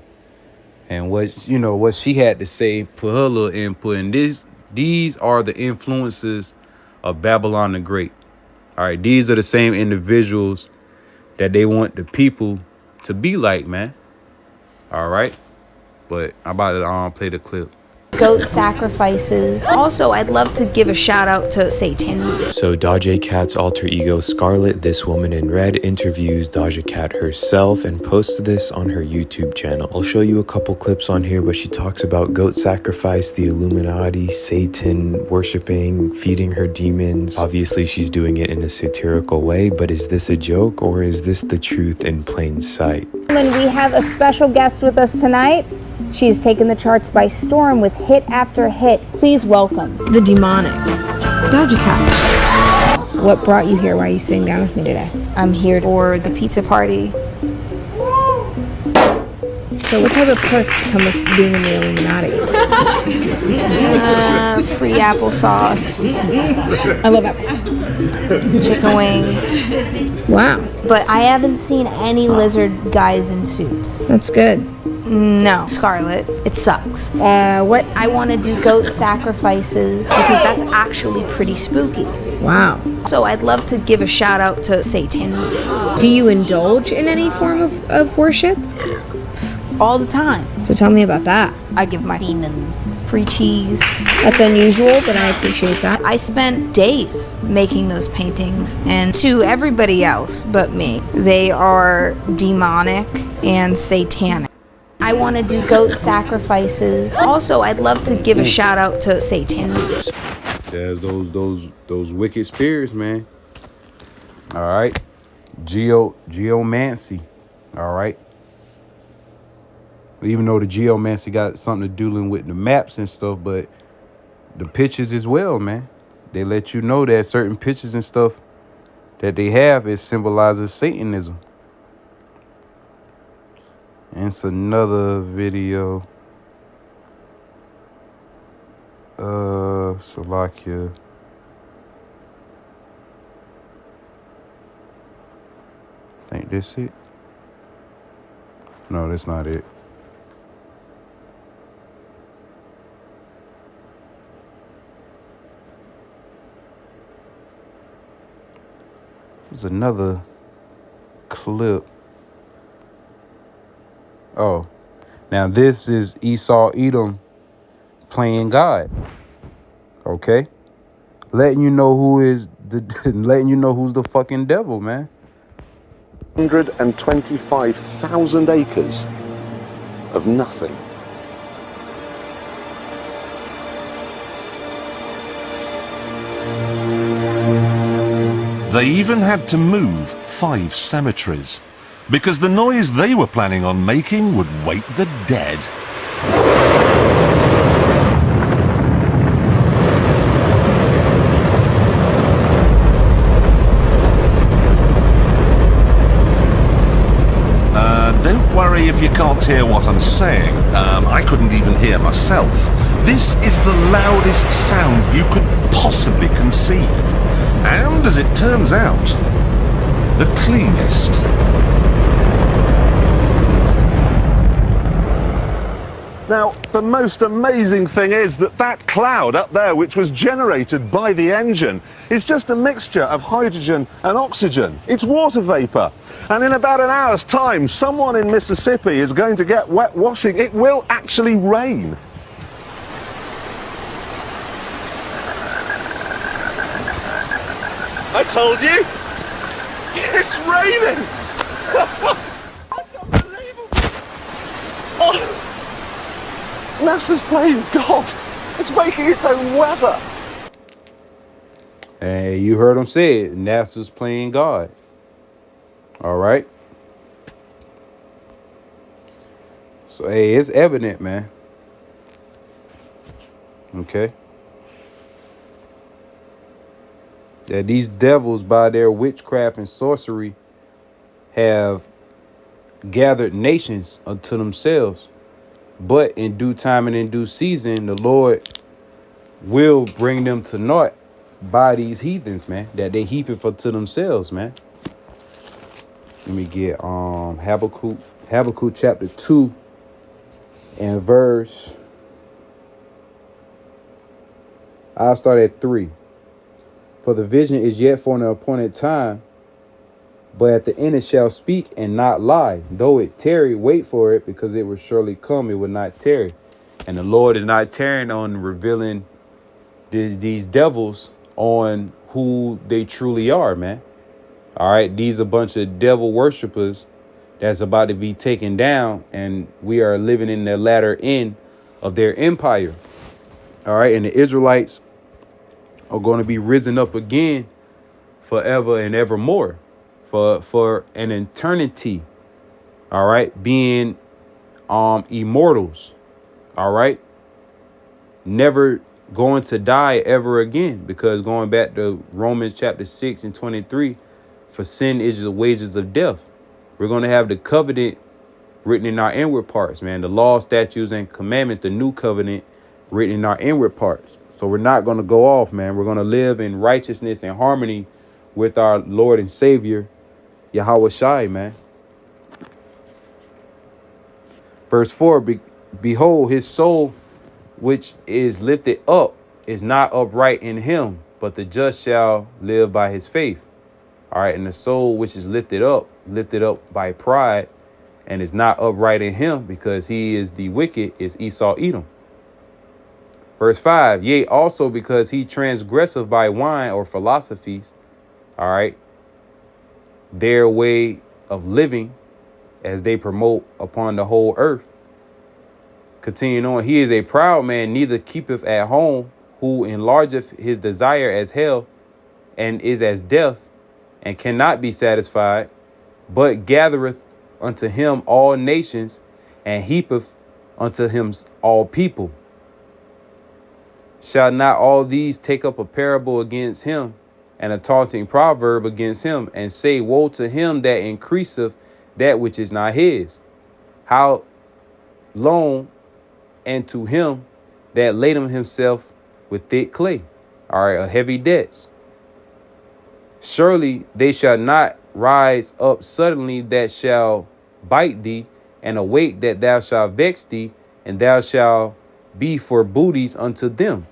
and what she had to say, put her little input in this. These are the influences of Babylon the Great. All right, these are the same individuals that they want the people to be like, man. All right, but I'm about to play the clip. Goat sacrifices. Also, I'd love to give a shout out to Satan. So Doja Cat's alter ego Scarlet, this woman in red, interviews Doja Cat herself and posts this on her YouTube channel. I'll show you a couple clips on here, but she talks about goat sacrifice, the Illuminati, Satan, worshiping, feeding her demons. Obviously, she's doing it in a satirical way, but is this a joke or is this the truth in plain sight? And we have a special guest with us tonight. She's taken the charts by storm with hit after hit. Please welcome the demonic Doja Cat. What brought you here? Why are you sitting down with me today? I'm here for the pizza party. So what type of perks come with being in the Illuminati? Free applesauce. I love applesauce. Chicken wings. Wow. But I haven't seen any lizard guys in suits. That's good. No, Scarlet, it sucks. What? I want to do goat sacrifices because that's actually pretty spooky. Wow. So I'd love to give a shout out to Satan. Do you indulge in any form of worship? all the time. So tell me about that. I give my demons free cheese. That's unusual, but I appreciate that. I spent days making those paintings, and to everybody else but me, they are demonic and satanic. I want to do goat sacrifices. Also, I'd love to give a shout out to Satan. There's those wicked spirits, man. All right. Geomancy. All right. Even though the geomancy got something to do with the maps and stuff, but the pictures as well, man. They let you know that certain pictures and stuff that they have, it symbolizes Satanism. And it's another video. Salakia. Think this it? No, that's not it. There's another clip. Oh, now this is Esau Edom playing God. Okay, letting you know who's the fucking devil, man. 125,000 acres of nothing. They even had to move 5 cemeteries, because the noise they were planning on making would wake the dead. Don't worry if you can't hear what I'm saying. I couldn't even hear myself. This is the loudest sound you could possibly conceive. And as it turns out, the cleanest. Now, the most amazing thing is that cloud up there, which was generated by the engine, is just a mixture of hydrogen and oxygen. It's water vapor. And in about an hour's time, someone in Mississippi is going to get wet washing. It will actually rain. I told you! It's raining! That's unbelievable! Oh. NASA's playing God. It's making its own weather. Hey, you heard him say it. NASA's playing God. All right. So, hey, it's evident, man. Okay. That these devils, by their witchcraft and sorcery, have gathered nations unto themselves. But in due time and in due season, the Lord will bring them to naught by these heathens, man, that they heap it for to themselves, man. Let me get Habakkuk chapter 2 and verse. I'll start at 3. For the vision is yet for an appointed time, but at the end it shall speak and not lie. Though it tarry, wait for it, because it will surely come, it will not tarry. And the Lord is not tarrying on revealing these devils on who they truly are, man. All right, these are a bunch of devil worshipers that's about to be taken down, and we are living in the latter end of their empire. All right, and the Israelites are going to be risen up again forever and evermore for an eternity. All right, being immortals. All right, never going to die ever again, because going back to Romans chapter 6 and 23, for sin is the wages of death. We're going to have the covenant written in our inward parts, man. The law, statutes, and commandments, the new covenant written in our inward parts. So we're not going to go off, man. We're going to live in righteousness and harmony with our Lord and Savior, Yahweh Shai, man. Verse 4, behold, his soul, which is lifted up, is not upright in him, but the just shall live by his faith. All right. And the soul which is lifted up by pride, and is not upright in him, because he is the wicked, is Esau Edom. Verse 5, yea, also because he transgresseth by wine or philosophies, all right, their way of living as they promote upon the whole earth. Continuing on, he is a proud man, neither keepeth at home, who enlargeth his desire as hell, and is as death, and cannot be satisfied, but gathereth unto him all nations, and heapeth unto him all people. Shall not all these take up a parable against him, and a taunting proverb against him, and say, woe to him that increaseth that which is not his? How long, and to him that laden himself with thick clay, all right, a heavy debts. Surely they shall not rise up suddenly that shall bite thee, and await that thou shalt vex thee, and thou shalt be for booties unto them.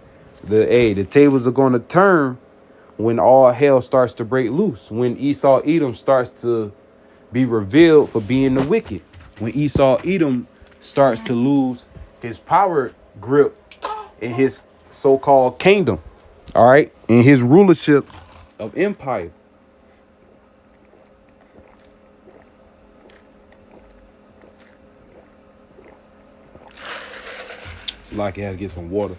The tables are going to turn when all hell starts to break loose, when Esau Edom starts to be revealed for being the wicked, when Esau Edom starts to lose his power grip in his so-called kingdom, all right, in his rulership of empire. It's like I had to get some water.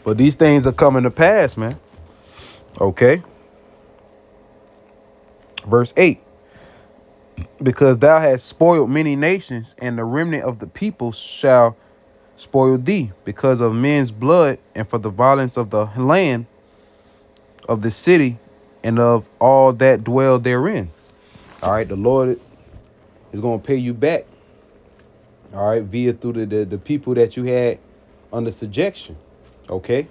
But these things are coming to pass, man. Okay. Verse 8. Because thou hast spoiled many nations, and the remnant of the people shall spoil thee, because of men's blood, and for the violence of the land, of the city, and of all that dwell therein. All right, the Lord is going to pay you back. All right, via through the people that you had under subjection. Okay.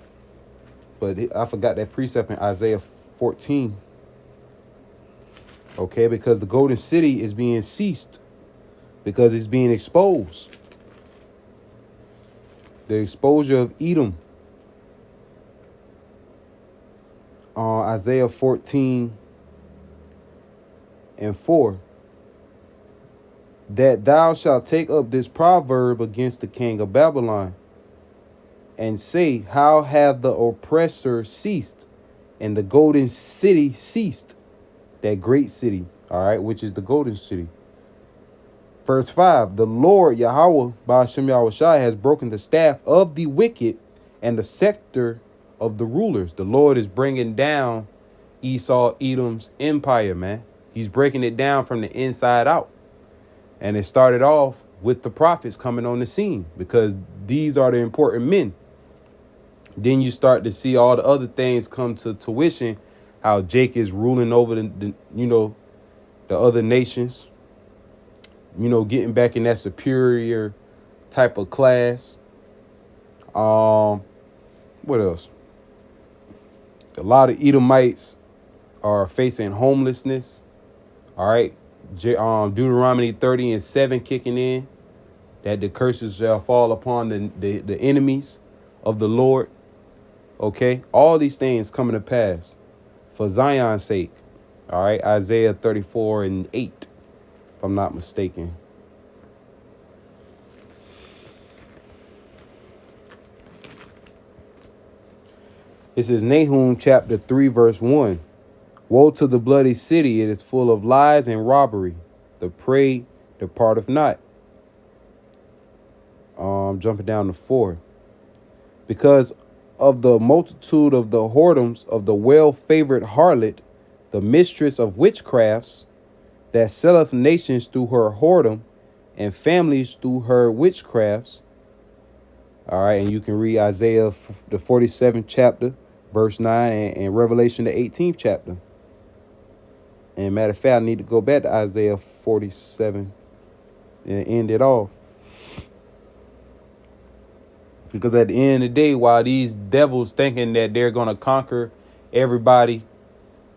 But I forgot that precept in Isaiah 14. Okay, because the golden city is being ceased, because it's being exposed. The exposure of Edom. Isaiah 14 and 4. That thou shalt take up this proverb against the king of Babylon, and say, how hath the oppressor ceased, and the golden city ceased? That great city, all right, which is the golden city. Verse 5, the Lord Yahweh, Ba'ashem Yahushai, has broken the staff of the wicked and the scepter of the rulers. The Lord is bringing down Esau Edom's empire, man. He's breaking it down from the inside out. And it started off with the prophets coming on the scene, because these are the important men. Then you start to see all the other things come to tuition, how Jake is ruling over the other nations, getting back in that superior type of class. What else? A lot of Edomites are facing homelessness. All right. Deuteronomy 30 and 7 kicking in, that the curses shall fall upon the enemies of the Lord. Okay. All these things coming to pass for Zion's sake. All right. Isaiah 34 and 8, if I'm not mistaken. This is Nahum chapter 3, verse 1. Woe to the bloody city, it is full of lies and robbery. The prey departeth not. Jumping down to 4. Because of the multitude of the whoredoms of the well-favored harlot, the mistress of witchcrafts, that selleth nations through her whoredom, and families through her witchcrafts. All right, and you can read Isaiah the 47th chapter, verse 9, and Revelation the 18th chapter. And matter of fact, I need to go back to Isaiah 47 and end it off. Because at the end of the day, while these devils thinking that they're going to conquer everybody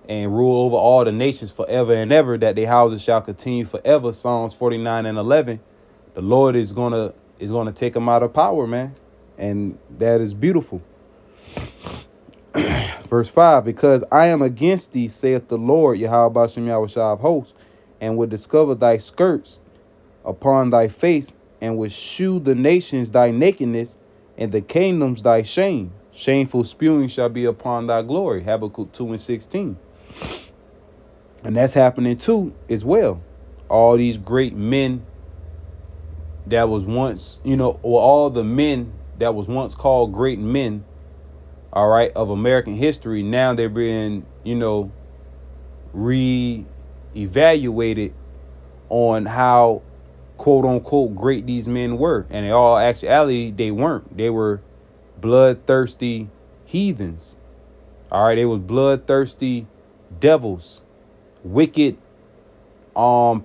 and rule over all the nations forever and ever, that their houses shall continue forever, Psalms 49 and 11, the Lord is going to take them out of power, man. And that is beautiful. Verse 5, because I am against thee, saith the Lord, Yahweh Bashem Yahweh Shah of hosts, and will discover thy skirts upon thy face, and will shew the nations thy nakedness, and the kingdoms thy shame. Shameful spewing shall be upon thy glory. Habakkuk 2:16. And that's happening too as well. All these great men that was once, or all the men that was once called great men, all right, of American history, now they're being, re-evaluated on how quote unquote great these men were. And in all actuality, they weren't. They were bloodthirsty heathens. All right, they was bloodthirsty devils, wicked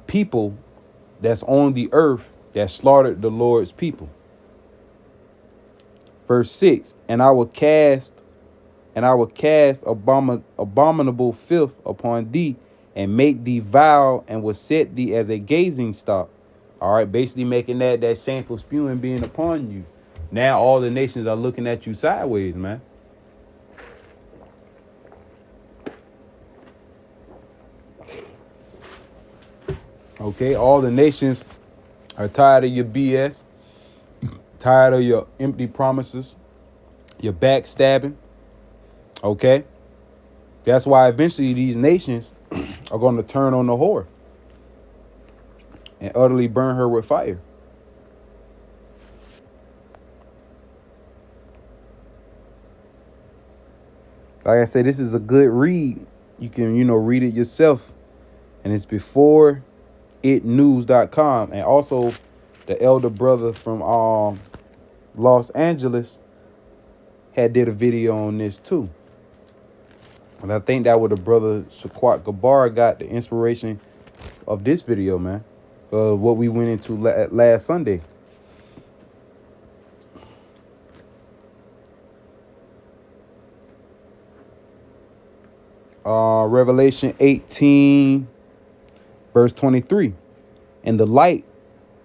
people that's on the earth that slaughtered the Lord's people. Verse 6, and I will cast abominable filth upon thee, and make thee vile, and will set thee as a gazing stock. All right, basically making that shameful spewing being upon you. Now all the nations are looking at you sideways, man. Okay, all the nations are tired of your BS, tired of your empty promises, your backstabbing. Okay, that's why eventually these nations are going to turn on the whore and utterly burn her with fire. Like I said, this is a good read. You can, read it yourself. And it's beforeitnews.com. And also the elder brother from Los Angeles did a video on this too. And I think that was the brother Shaquat Gabar got the inspiration of this video, man. What we went into last Sunday. Revelation 18, verse 23. And the light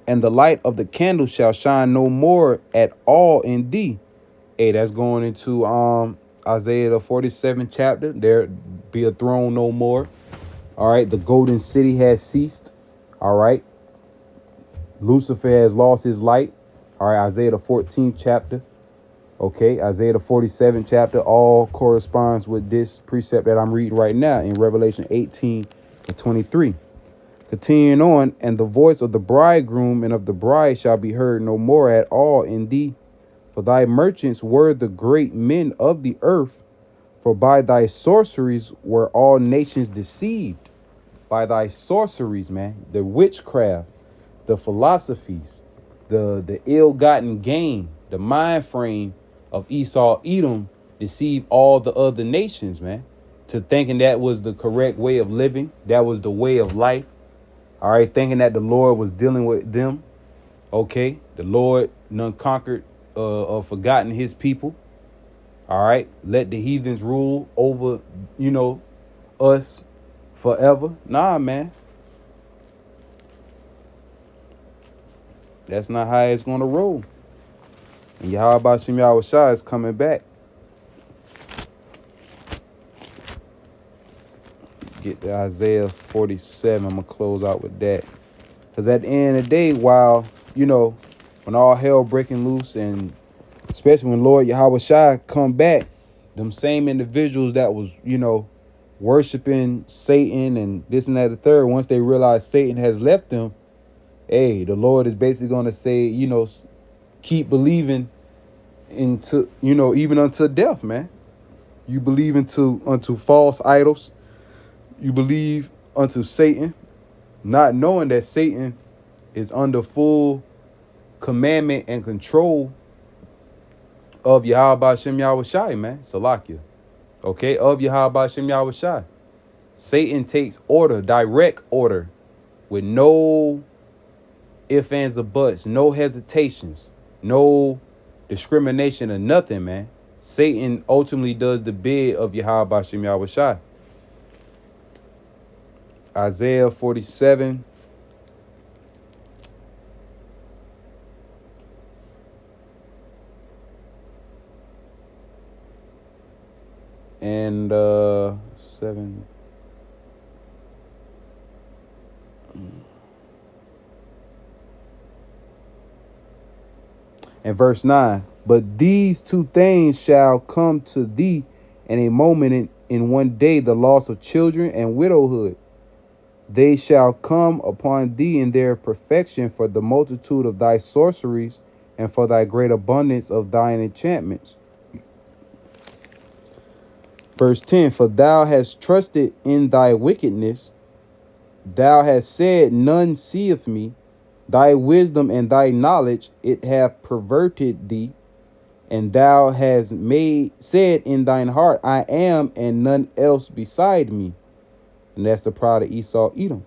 of the candle shall shine no more at all in thee. Hey, that's going into Isaiah the 47th chapter. There be a throne no more. All right, the golden city has ceased. All right, Lucifer has lost his light. All right, Isaiah the 14th chapter. Okay, Isaiah the 47th chapter all corresponds with this precept that I'm reading right now in Revelation 18 and 23. Continuing on, and the voice of the bridegroom and of the bride shall be heard no more at all in thee. For thy merchants were the great men of the earth. For by thy sorceries were all nations deceived. By thy sorceries, man, the witchcraft, the philosophies, the ill-gotten gain, the mind frame of Esau, Edom, deceived all the other nations, man, to thinking that was the correct way of living. That was the way of life. All right, thinking that the Lord was dealing with them. Okay, the Lord none conquered or forgotten his people. All right, let the heathens rule over, us forever. Nah, man. That's not how it's going to roll. And Yahweh Bashem Yahweh Shah is coming back. Get to Isaiah 47. I'm going to close out with that. Because at the end of the day, while, when all hell breaking loose, and especially when Lord Yahweh Shah come back, them same individuals that was, worshiping Satan and this and that, the third, once they realize Satan has left them, hey, the Lord is basically going to say, keep believing into, even unto death, man. You believe unto false idols. You believe unto Satan, not knowing that Satan is under full commandment and control of Yahweh Bashem Yahweh Shai, man. Salakia. Okay, of Yahweh Bashem Yahweh Shai. Satan takes order, direct order, with no ifs, ands, or buts, no hesitations, no discrimination or nothing, man. Satan ultimately does the bid of Yahweh Bashem Yahweh Shai. Isaiah 47. and 7. And verse 9. But these two things shall come to thee in a moment, in one day, the loss of children and widowhood. They shall come upon thee in their perfection for the multitude of thy sorceries and for thy great abundance of thine enchantments. Verse 10. For thou hast trusted in thy wickedness. Thou hast said, none seeth me. Thy wisdom and thy knowledge, it hath perverted thee. And thou hast said in thine heart, I am, and none else beside me. And that's the pride of Esau, Edom.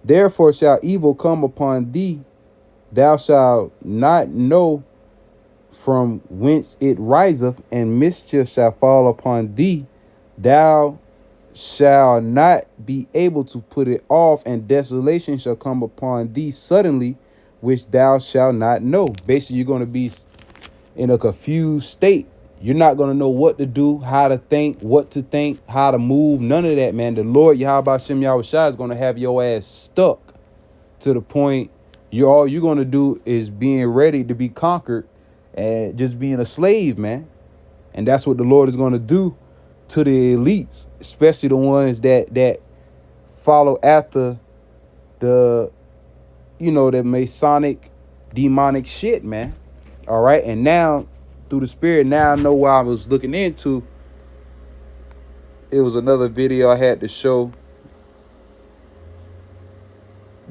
Therefore shall evil come upon thee. Thou shalt not know from whence it riseth, and mischief shall fall upon thee. Thou shalt not be able to put it off, and desolation shall come upon thee suddenly, which thou shalt not know. Basically, you're going to be in a confused state. You're not going to know what to do, how to think, what to think, how to move. None of that, man. The Lord Yahweh Shem Yahushua is going to have your ass stuck to the point all you're going to do is being ready to be conquered and just being a slave, man. And that's what the Lord is going to do to the elites, especially the ones that follow after the Masonic demonic shit, man. All right. And now through the spirit, now I know what I was looking into. It was another video I had to show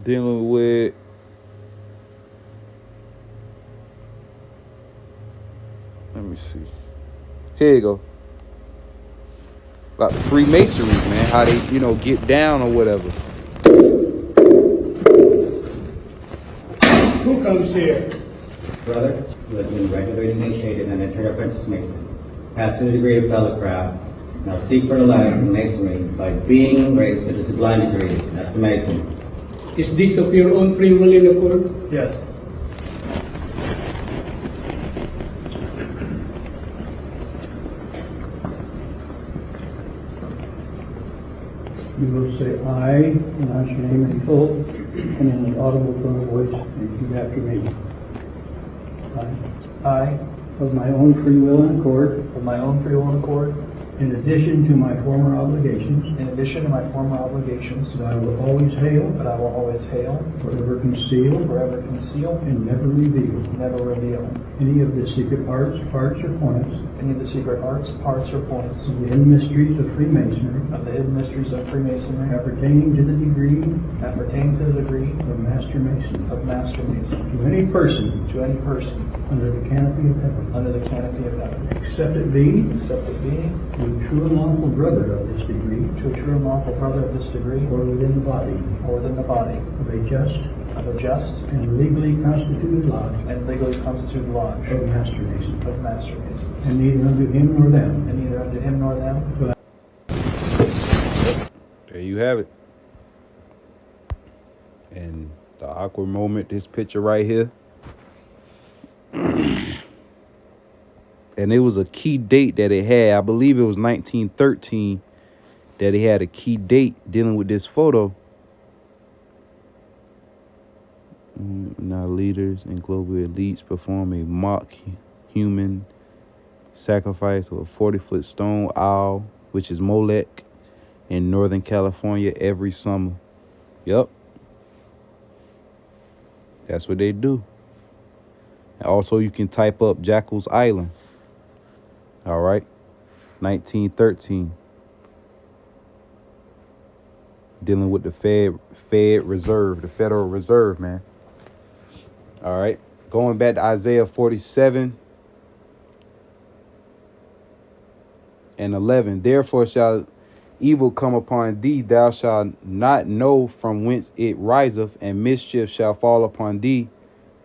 dealing with let me see. Here you go. About Freemasonries, man. How they, get down or whatever. Who comes here? Brother, who has been regularly initiated and entered apprentice mason, passed through the degree of fellowcraft, now seek for the light in masonry by being raised to the sublime degree as the mason. Is this of your own free will in accord? Yes. You will say I, pronounce your name in full and in an audible tone of voice, and repeat after me. I, of my own free will and accord, in addition to my former obligations, that I will always hail, forever conceal, and never reveal any of the secret parts or points of the hidden mysteries of Freemasonry, appertaining to the degree of Master Mason, to any person under the canopy of heaven, except it be to a true and lawful brother of this degree, or within the body of a just and legally constituted lodge of Master Masons, and neither unto him nor them. There you have it. And the awkward moment, this picture right here. And it was a key date that it had. I believe it was 1913 that it had a key date dealing with this photo. Now leaders and global elites perform a mock human sacrifice of a 40-foot stone owl, which is Molech, in Northern California every summer. Yep. That's what they do. And also, you can type up Jackal's Island. All right. 1913. Dealing with the Fed Reserve, the Federal Reserve, man. All right. Going back to Isaiah 47 and 11. Therefore shall evil come upon thee. Thou shalt not know from whence it riseth, and mischief shall fall upon thee.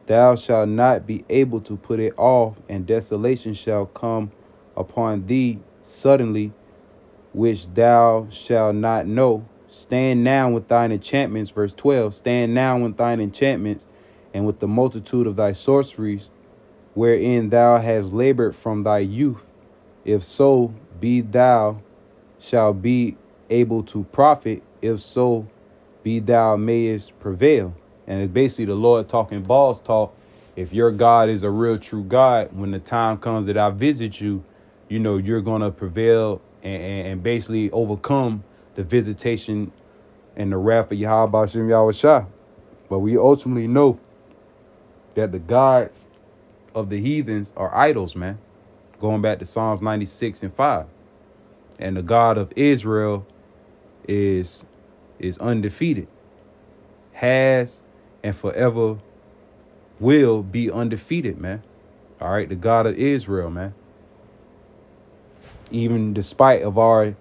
Thou shalt not be able to put it off, and desolation shall come upon thee suddenly, which thou shalt not know. Stand now with thine enchantments, verse 12. Stand now with thine enchantments, and with the multitude of thy sorceries, wherein thou hast labored from thy youth. If so, be thou shall be able to profit. If so, be thou mayest prevail. And it's basically the Lord talking boss talk. If your God is a real true God, when the time comes that I visit you, you know, you're going to prevail and basically overcome the visitation and the wrath of Yahweh Hashem Yahweh Shah. But we ultimately know that the gods of the heathens are idols, man. Going back to Psalms 96 and 5. And the God of Israel is undefeated, has and forever will be undefeated, man. All right, the God of Israel, man. Even despite of our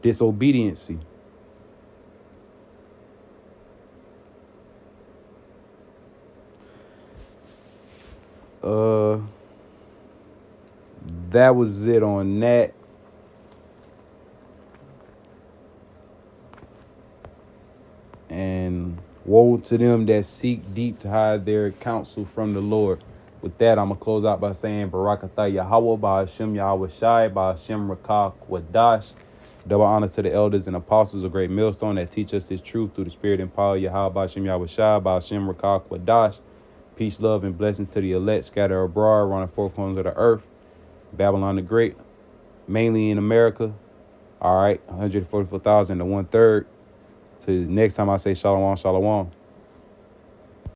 disobedience. That was it on that. And woe to them that seek deep to hide their counsel from the Lord. With that, I'm going to close out by saying, Barakatah Yahweh, Ba'ashem Yahweh Shai, Ba'ashem Rakah Kwadash. Double honors to the elders and apostles, a great millstone that teach us this truth through the spirit and power. Yahweh, Ba'ashem Yahweh Shai, Ba'ashem Rakah Kwadash. Peace, love, and blessings to the elect scattered abroad around the four corners of the earth. Babylon the Great, mainly in America. All right, 144,000 to 1/3. So next time I say shalom, shalom.